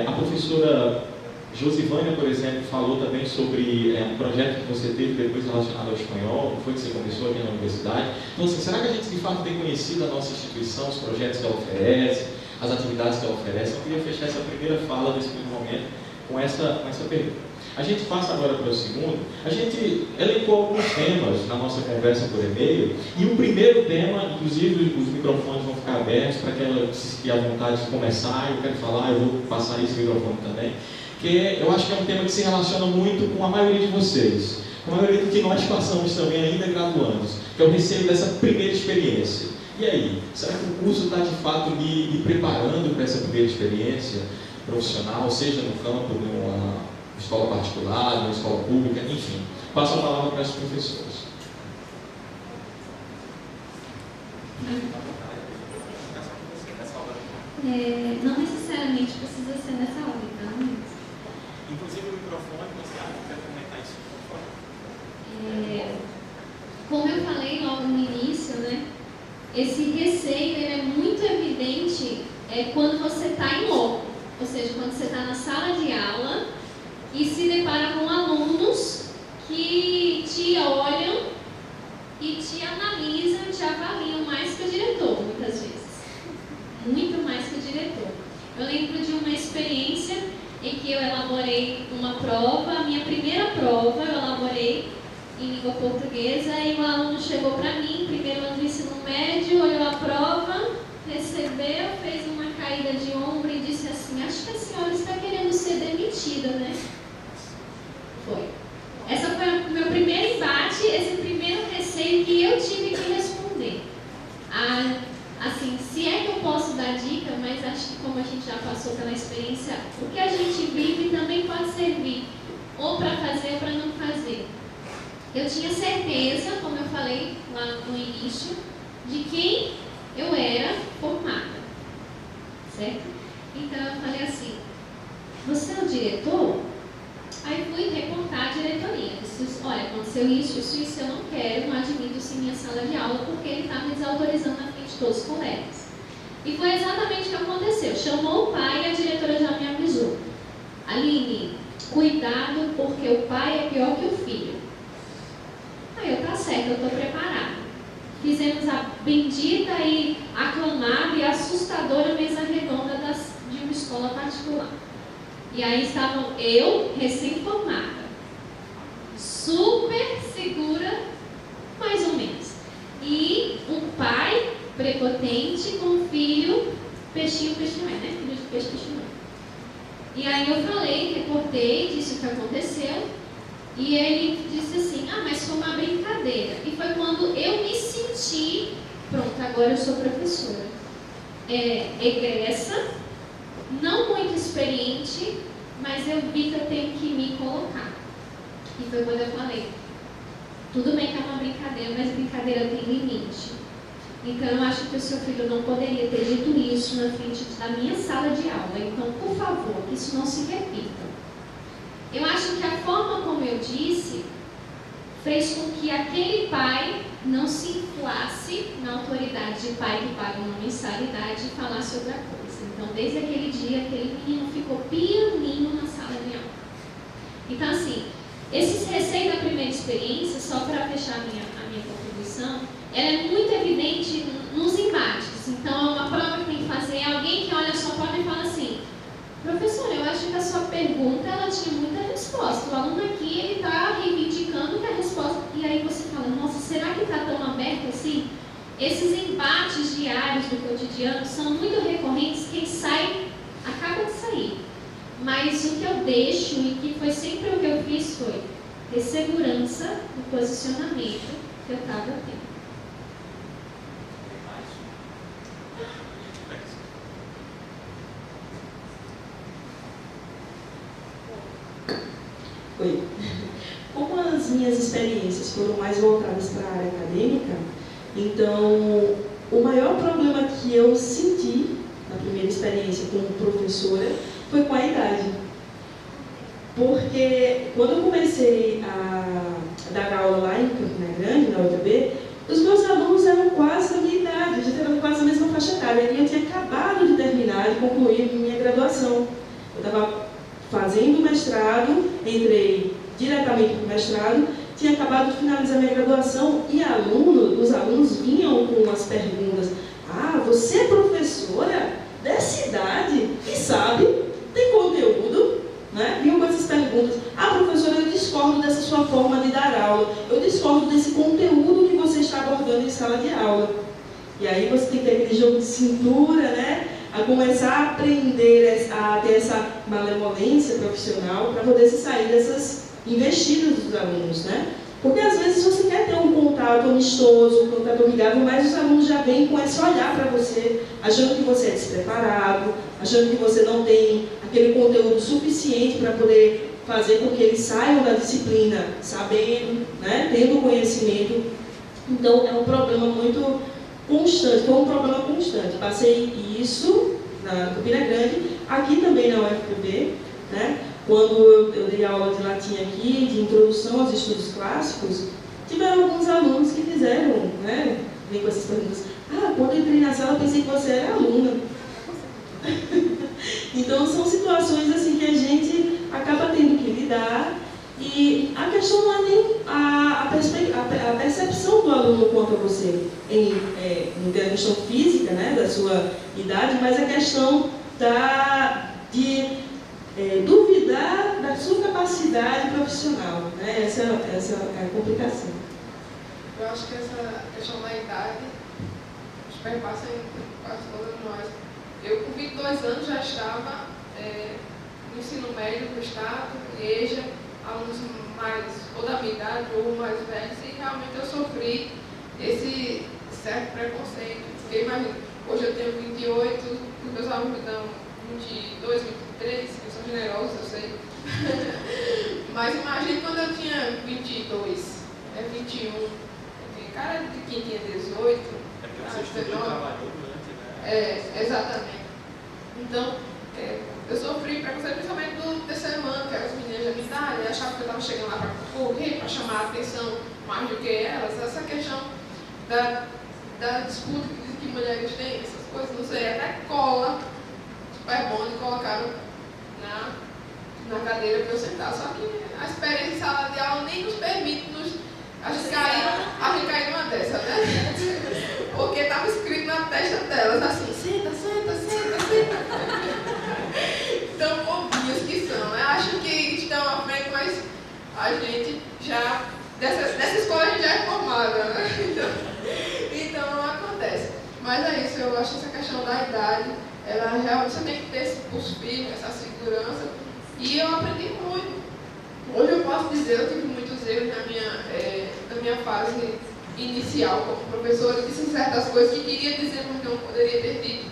A professora Josivânia, por exemplo, falou também sobre um projeto que você teve depois relacionado ao espanhol, que foi que você começou aqui na universidade. Então, assim, será que a gente de fato tem conhecido a nossa instituição, os projetos que ela oferece, as atividades que ela oferece? Eu queria fechar essa primeira fala nesse primeiro momento com essa pergunta. A gente passa agora para o segundo. A gente elencou alguns temas na nossa conversa por e-mail, e o primeiro tema, inclusive os microfones vão ficar abertos para que ela se sentir à vontade de começar. Eu quero falar, eu vou passar esse microfone também, que eu acho que é um tema que se relaciona muito com a maioria de vocês, com a maioria do que nós passamos também ainda graduandos, que é o receio dessa primeira experiência. E aí, será que o curso está de fato me preparando para essa primeira experiência profissional, seja no campo de uma escola particular, numa escola pública, enfim? Passo a palavra para as professoras. Não necessariamente precisa ser nessa ordem, tá? Inclusive o microfone, você acha que quer comentar isso, por favor? Como eu falei logo no início, né? Esse receio ele é muito evidente quando você está em loco, ou seja, quando você está na sala de aula e se depara com alunos que te olham e te analisam, te avaliam mais que o diretor, muitas vezes. Muito mais que o diretor. Eu lembro de uma experiência em que eu elaborei uma prova, a minha primeira prova eu elaborei em língua portuguesa, e o aluno chegou para mim, primeiro ano do ensino médio, olhou a prova, recebeu, fez uma caída de ombro e disse assim: acho que a senhora está querendo ser demitida, né? Foi. Essa foi o meu primeiro embate, esse primeiro receio que eu tive que responder. Assim, se é que eu posso dar dica, mas acho que como a gente já passou pela experiência, o que a gente vive também pode servir ou para fazer ou para não fazer. Eu tinha certeza, como eu falei lá no início, de quem eu era formada, certo? Então eu falei assim: você é o diretor? Aí fui reportar a diretoria. Disse: olha, aconteceu isso, eu não quero, não admito isso em minha sala de aula, porque ele está me desautorizando na frente de todos os colegas. E foi exatamente o que aconteceu. Chamou o pai e a diretora já me avisou: Aline, cuidado, porque o pai é pior que o filho. Aí eu: tá certo, eu estou preparada. Fizemos a bendita e aclamada e assustadora mesa redonda de uma escola particular. E aí estavam eu, recém-formada, super segura, mais ou menos, e um pai prepotente com um filho, peixinho, né? Filho de peixe, peixinho. E aí eu falei, reportei, disse o que aconteceu, e ele disse assim: ah, mas foi uma brincadeira. E foi quando eu me senti, pronto, agora eu sou professora, egressa, não muito experiente, mas eu vi que eu tenho que me colocar. E foi quando eu falei: tudo bem que é uma brincadeira, mas brincadeira tem limite. Então, eu acho que o seu filho não poderia ter dito isso na frente da minha sala de aula. Então, por favor, que isso não se repita. Eu acho que a forma como eu disse fez com que aquele pai não se inflasse na autoridade de pai que paga uma mensalidade e falasse outra coisa. Então, desde aquele dia, aquele menino ficou pianinho na sala de aula. Então, assim, esses receios da primeira experiência, só para fechar a minha contribuição, ela é muito evidente nos embates. Então, uma prova que tem que fazer é alguém que olha a sua prova e fala assim: professor, eu acho que a sua pergunta ela tinha muita resposta. O aluno aqui ele está reivindicando que a resposta. E aí você fala: nossa, será que está tão aberto assim? Esses embates diários do cotidiano são muito recorrentes. Quem sai acaba de sair. Mas o que eu deixo e que foi sempre o que eu fiz foi ter segurança no posicionamento que eu estava tendo. Oi. Como as minhas experiências foram mais voltadas para a área acadêmica, então o maior problema que eu senti na primeira experiência como professora foi com a idade. Porque quando eu comecei a dar aula lá em Campina Grande, na UFB, os meus alunos eram quase da minha idade, já eram quase a mesma faixa etária, e eu tinha acabado de terminar, de concluir minha graduação. Eu estava fazendo mestrado, entrei diretamente para o mestrado, tinha acabado de finalizar minha graduação e os alunos vinham com as perguntas: ah, você é professora dessa idade e sabe, tem conteúdo, né? Vinham com essas perguntas: ah, professora, eu discordo dessa sua forma de dar aula, eu discordo desse conteúdo que você está abordando em sala de aula. E aí você tem que ter aquele jogo de cintura, né? A começar a aprender a ter essa malemolência profissional para poder se sair dessas investidas dos alunos, né? Porque às vezes você quer ter um contato amistoso, um contato amigável, mas os alunos já vêm com esse olhar para você, achando que você é despreparado, achando que você não tem aquele conteúdo suficiente para poder fazer com que eles saiam da disciplina sabendo, né? Tendo conhecimento. Então é um problema muito constante, foi um problema constante. Passei isso na Campina Grande, aqui também na UFPB, né? Quando eu dei aula de latim aqui, de introdução aos estudos clássicos, tiveram alguns alunos que fizeram, né? Vem com essas perguntas: ah, quando eu entrei na sala eu pensei que você era aluna. Então são situações assim que a gente acaba tendo que lidar. E a questão não é nem a percepção do aluno quanto a você, não tem a questão física, né, da sua idade, mas a questão de duvidar da sua capacidade profissional, né? Essa é a complicação. Eu acho que essa questão da idade perpassa em quase todas nós. Eu, com 22 anos, já estava no ensino médio do Estado, EJA, alunos ou da minha idade ou mais velhos, e realmente eu sofri esse certo preconceito. Porque imagina, hoje eu tenho 28, os meus alunos me dão 22, 23, eu sou generosa, eu sei. Mas imagina quando eu tinha 22, 21, cara de quem tinha 18, é porque você estudou e trabalhou durante, né? Exatamente. Então, eu sofri preconceito principalmente do terceiro ano, que eram as meninas da minha idade, achavam que eu estava chegando lá para correr, para chamar a atenção mais do que elas. Essa questão da disputa que mulheres têm, essas coisas, não sei, até cola, super bom, e colocaram na cadeira para eu sentar. Só que a experiência em sala de aula nem nos permite a gente cair numa dessa, né? Porque estava escrito na testa delas assim: senta, senta, senta, senta. Tão bobinhas que são, né? Acham que estão à frente, mas a gente já, dessa escola a gente já é formada, né? Então não acontece. Mas é isso, eu acho essa questão da idade, ela realmente, você tem que ter esse pulso firme, essa segurança, e eu aprendi muito. Hoje eu posso dizer, eu tive muitos erros na minha fase inicial como professora, eu disse certas coisas que queria dizer, mas não poderia ter dito.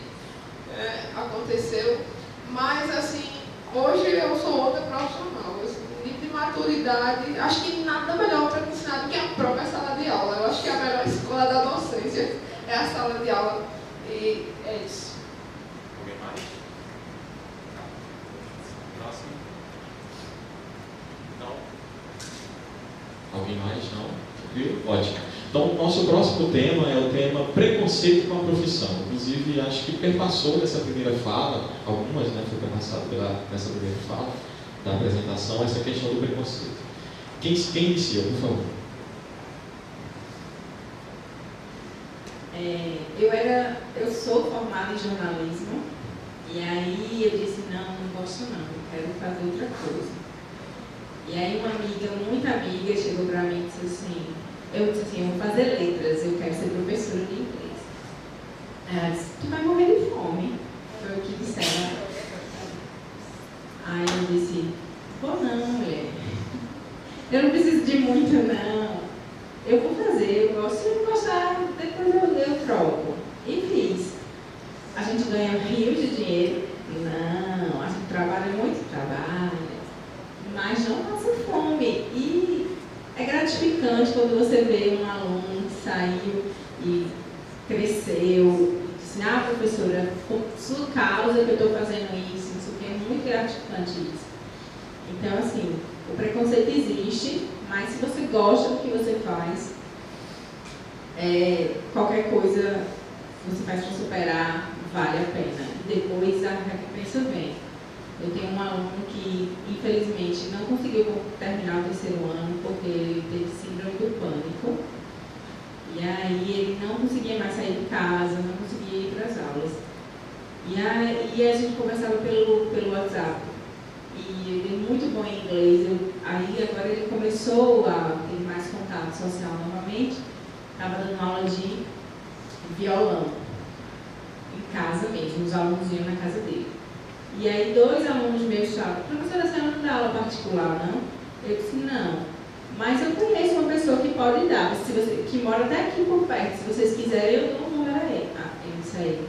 Aconteceu. Mas, assim, hoje eu sou outra profissional. Esse nível de maturidade, acho que nada melhor para me ensinar do que a própria sala de aula. Eu acho que a melhor escola da docência é para a sala de aula. E é isso. Alguém mais? Próximo. Não. Alguém mais? Não? Tranquilo? Ótimo. Então, o nosso próximo tema é o tema preconceito com a profissão. Inclusive, acho que perpassou dessa primeira fala, algumas, né, foi perpassado nessa primeira fala da apresentação, essa questão do preconceito. Quem inicia, por favor? Eu sou formada em jornalismo, e aí eu disse, não gosto não, quero fazer outra coisa. E aí uma amiga, muita amiga, chegou para mim e disse assim, eu vou fazer letras, eu quero ser professora de inglês. Ela disse, tu vai morrer de fome, foi o que disseram. Aí eu disse, pô não, mulher, eu não preciso de muito não, eu vou fazer, eu gosto, se eu não gostar, depois eu troco. E fiz. A gente ganha rios de dinheiro? Não, a gente trabalha muito, mas não passa fome. E é gratificante quando você vê um aluno que saiu e cresceu, e disse, professora, por sua causa que eu estou fazendo isso que é muito gratificante isso. Então, assim, o preconceito existe, mas se você gosta do que você faz, qualquer coisa você faz para superar, vale a pena. Depois a recompensa vem. Eu tenho um aluno que, infelizmente, não conseguiu terminar o terceiro ano porque ele teve síndrome do pânico. E aí ele não conseguia mais sair de casa, não conseguia ir para as aulas. E aí a gente conversava pelo WhatsApp. E ele é muito bom em inglês. Aí agora ele começou a ter mais contato social novamente. Estava dando aula de violão. Em casa mesmo, os alunos iam na casa dele. E aí 2 alunos meus falaram, professora, a senhora não dá aula particular, não? Eu disse, não. Mas eu conheço uma pessoa que pode dar, que mora até aqui por perto. Se vocês quiserem, eu dou um número a ele. Eu disse a ele,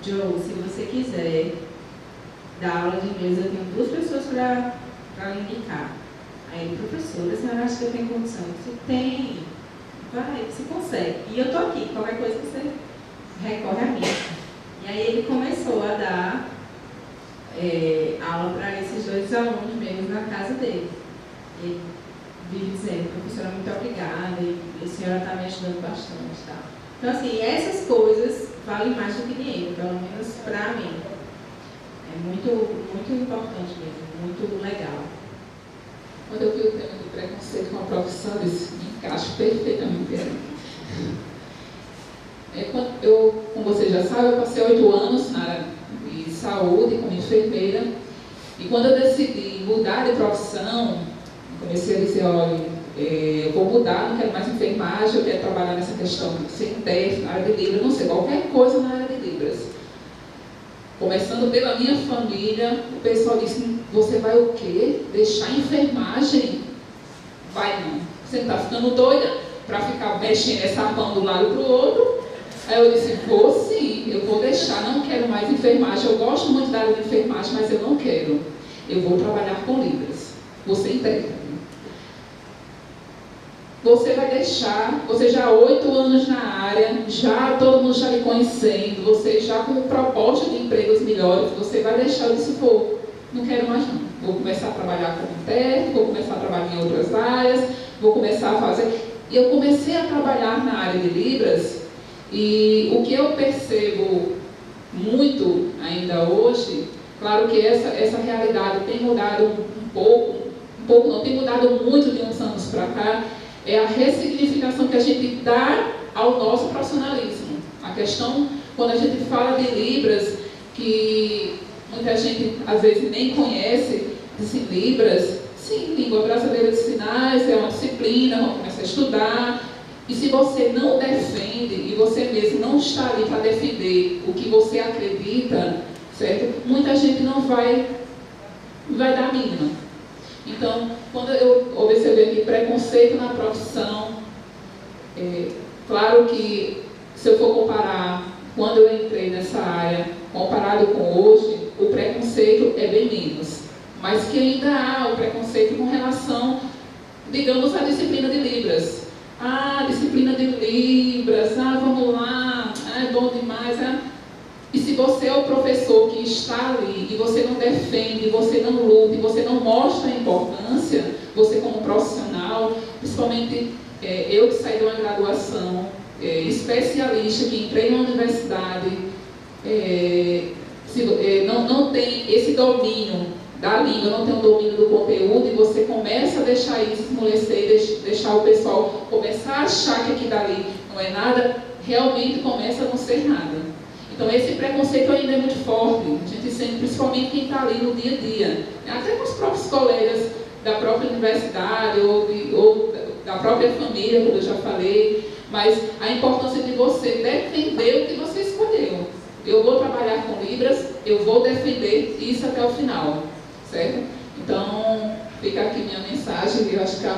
Joe, se você quiser dar aula de inglês, eu tenho 2 pessoas para lhe indicar. Aí ele, professora, a senhora acha que eu tenho condição? Eu disse, tem. Vai, você consegue. E eu estou aqui, qualquer coisa que você recorre a mim. E aí ele começou a dar aula para esses 2 alunos meus na casa dele. Ele vive dizendo, professora, muito obrigada, e a senhora está me ajudando bastante. Tá? Então, assim, essas coisas valem mais do que dinheiro, pelo menos para mim. É muito, muito importante mesmo, muito legal. Quando eu vi o tema do preconceito com a profissão, eu disse, me encaixo perfeitamente aí. Como vocês já sabem, eu passei 8 anos na área de saúde como enfermeira, e quando eu decidi mudar de profissão, comecei a dizer, olha, eu vou mudar, não quero mais enfermagem, eu quero trabalhar nessa questão de ser intérprete, na área de Libras, não sei, qualquer coisa na área de Libras. Começando pela minha família, o pessoal disse, você vai o quê? Deixar a enfermagem? Vai não. Você não está ficando doida para ficar mexendo essa pão de um lado para o outro? Aí eu disse, vou sim, eu vou deixar, não quero mais enfermagem, eu gosto muito da área de enfermagem, mas eu não quero. Eu vou trabalhar com Libras. Você entende? Você vai deixar, você já há 8 anos na área, já todo mundo já lhe conhecendo, você já com proposta de empregos melhores, você vai deixar, eu disse, vou, não quero mais não. Vou começar a trabalhar como intérprete, vou começar a trabalhar em outras áreas, vou começar a fazer. E eu comecei a trabalhar na área de Libras, e o que eu percebo muito ainda hoje, claro que essa realidade tem mudado um pouco não, tem mudado muito de uns anos para cá, é a ressignificação que a gente dá ao nosso profissionalismo. A questão, quando a gente fala de Libras, que muita gente às vezes nem conhece, dizem Libras, sim, língua brasileira de sinais, é uma disciplina, vamos começar a estudar. E se você não defende, e você mesmo não está ali para defender o que você acredita, certo? Muita gente não vai dar a mínima. Então, quando eu observei aqui preconceito na profissão, claro que se eu for comparar quando eu entrei nessa área, comparado com hoje, o preconceito é bem menos. Mas que ainda há o preconceito com relação, digamos, à disciplina de Libras. Disciplina de Libras, vamos lá, bom demais. E se você é o professor que está ali e você não defende, você não luta, e você não mostra a importância, você como profissional, principalmente eu que saí de uma graduação, especialista, que entrei na universidade, não tem esse domínio da língua, não tem o domínio do conteúdo, e você começa a deixar isso esmorecer, deixar o pessoal começar a achar que aqui dali não é nada, realmente começa a não ser nada. Então esse preconceito ainda é muito forte, a gente sente, principalmente quem está ali no dia a dia, até com os próprios colegas da própria universidade ou da própria família, como eu já falei, mas a importância de você defender o que você escolheu. Eu vou trabalhar com Libras, eu vou defender isso até o final, certo? Então, fica aqui minha mensagem, eu acho que é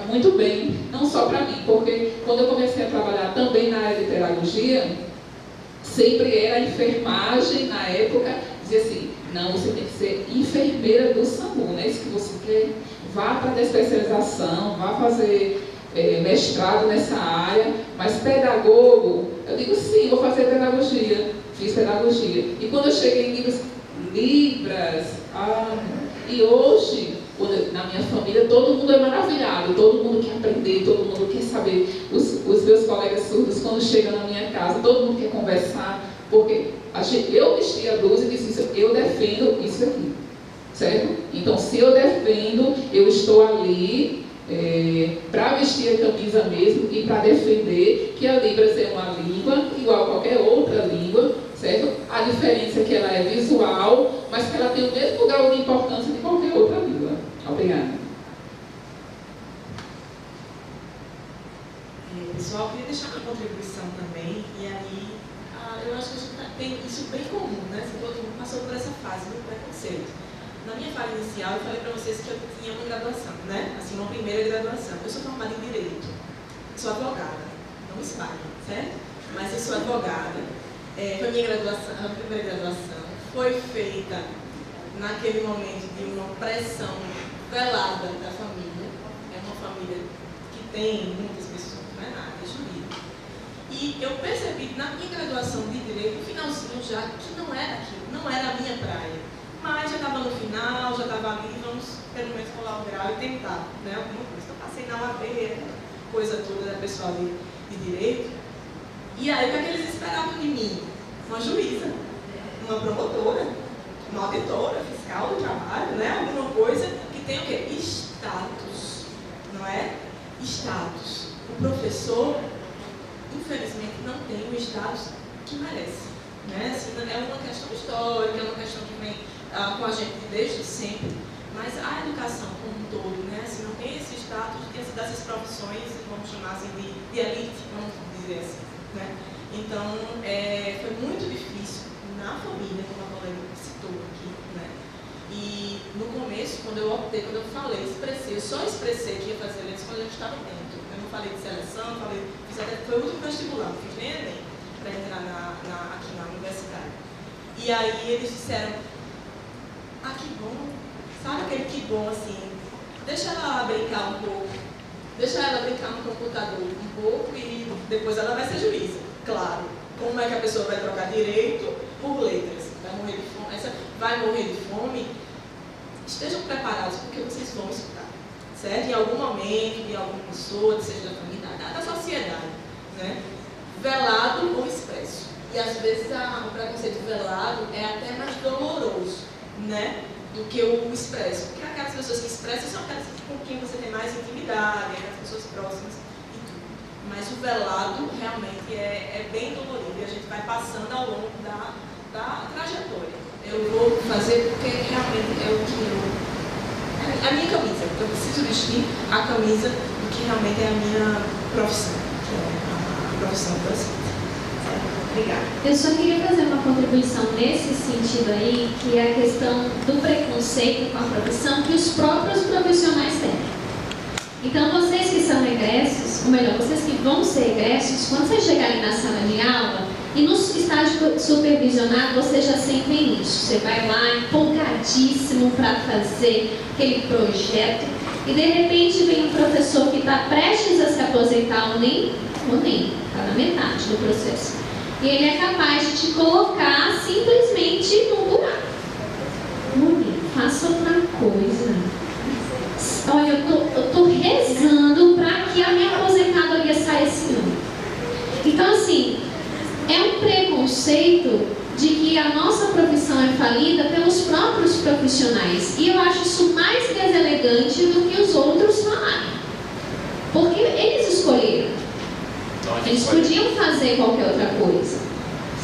muito bem, não só para mim, porque quando eu comecei a trabalhar também na área de pedagogia, sempre era enfermagem, na época, dizia assim, não, você tem que ser enfermeira do SAMU, não é isso que você quer? Vá para a especialização, vá fazer mestrado nessa área, mas pedagogo, eu digo sim, vou fazer pedagogia, fiz pedagogia. E quando eu cheguei em Libras, e hoje, na minha família, todo mundo é maravilhado, todo mundo quer aprender, todo mundo quer saber. Os meus colegas surdos, quando chegam na minha casa, todo mundo quer conversar, porque eu vesti a blusa e disse isso, eu defendo isso aqui, certo? Então, se eu defendo, eu estou ali para vestir a camisa mesmo e para defender que a Libras é uma língua igual a qualquer outra língua, certo? A diferença é que ela é visual, mas que ela tem o mesmo grau de importância de qualquer outra língua. Obrigada. Pessoal, eu queria deixar uma contribuição também, e aí eu acho que a gente tem isso bem comum, né? Todo mundo passou por essa fase do preconceito. Na minha fala inicial, eu falei para vocês que eu tinha uma graduação, né? Assim, uma primeira graduação. Eu sou formada em Direito, sou advogada, não me espalhem, certo? Mas eu sou advogada. Foi minha graduação, a primeira graduação foi feita naquele momento de uma pressão velada da família. É uma família que tem muitas pessoas, não é nada, é jurídico. E eu percebi na minha graduação de Direito, no finalzinho já, que não era aquilo, não era a minha praia. Mas já estava no final, já estava ali, vamos pelo menos colar o grau e tentar, né, alguma coisa. Então passei na UAB, coisa toda da pessoal de Direito. E aí o que é que eles esperavam de mim? Uma juíza, uma promotora, uma auditora, fiscal do trabalho, né? Alguma coisa que tem o quê? Status, não é? Status. O professor, infelizmente, não tem o status que merece, né? Assim, é uma questão histórica, é uma questão que vem com a gente desde sempre, mas a educação como um todo, né? Assim, não tem esse status dessas profissões, vamos chamar assim, de elite, vamos dizer assim, né? Então, foi muito difícil na família, como a colega citou aqui, né? E no começo, quando eu optei, quando eu falei, eu só expressei que ia fazer letras quando eu estava dentro. Eu não falei de seleção, foi o último vestibular, não fiz nem Enem para entrar aqui na universidade. E aí eles disseram, que bom, sabe aquele que bom assim, deixa ela brincar um pouco, deixa ela brincar no computador um pouco e depois ela vai ser juíza. Claro, como é que a pessoa vai trocar direito por letras? Vai morrer de fome? Estejam preparados, porque vocês vão escutar, certo? Em algum momento, de alguma pessoa, seja da família, da sociedade, né? Velado ou expresso. E às vezes o preconceito velado é até mais doloroso, né? Do que o expresso. Porque aquelas pessoas que expressam são aquelas com quem você tem mais intimidade, aquelas pessoas próximas. Mas o velado realmente é bem dolorido e a gente vai passando ao longo da trajetória. Eu vou fazer porque realmente é o que a minha camisa. Eu preciso vestir a camisa do que realmente é a minha profissão, que é a profissão do docente. Obrigada. Eu só queria fazer uma contribuição nesse sentido aí, que é a questão do preconceito com a profissão que os próprios profissionais têm. Então, vocês que são egressos, ou melhor, vocês que vão ser egressos, quando vocês chegarem na sala de aula e no estágio supervisionado, vocês já sentem isso. Você vai lá empolgadíssimo para fazer aquele projeto e, de repente, vem um professor que está prestes a se aposentar ou nem está na metade do processo. E ele é capaz de te colocar simplesmente num buraco. Mulher, faça outra coisa. Olha, eu tô rezando para que a minha aposentadoria saia esse ano. Então, assim, é um preconceito de que a nossa profissão é falida pelos próprios profissionais. E eu acho isso mais deselegante do que os outros falarem. Porque eles escolheram. Eles podiam fazer qualquer outra coisa.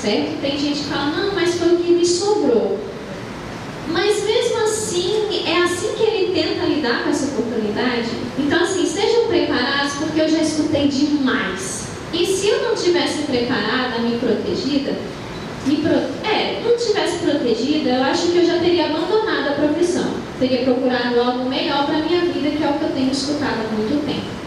Certo? Tem gente que fala, não, mas foi o que me sobrou. Mas mesmo assim, é assim que ele tenta lidar com essa oportunidade. Então, assim, sejam preparados, porque eu já escutei demais. E se eu não tivesse preparada, me protegida, não tivesse protegida, eu acho que eu já teria abandonado a profissão. Teria procurado algo melhor para a minha vida, que é o que eu tenho escutado há muito tempo.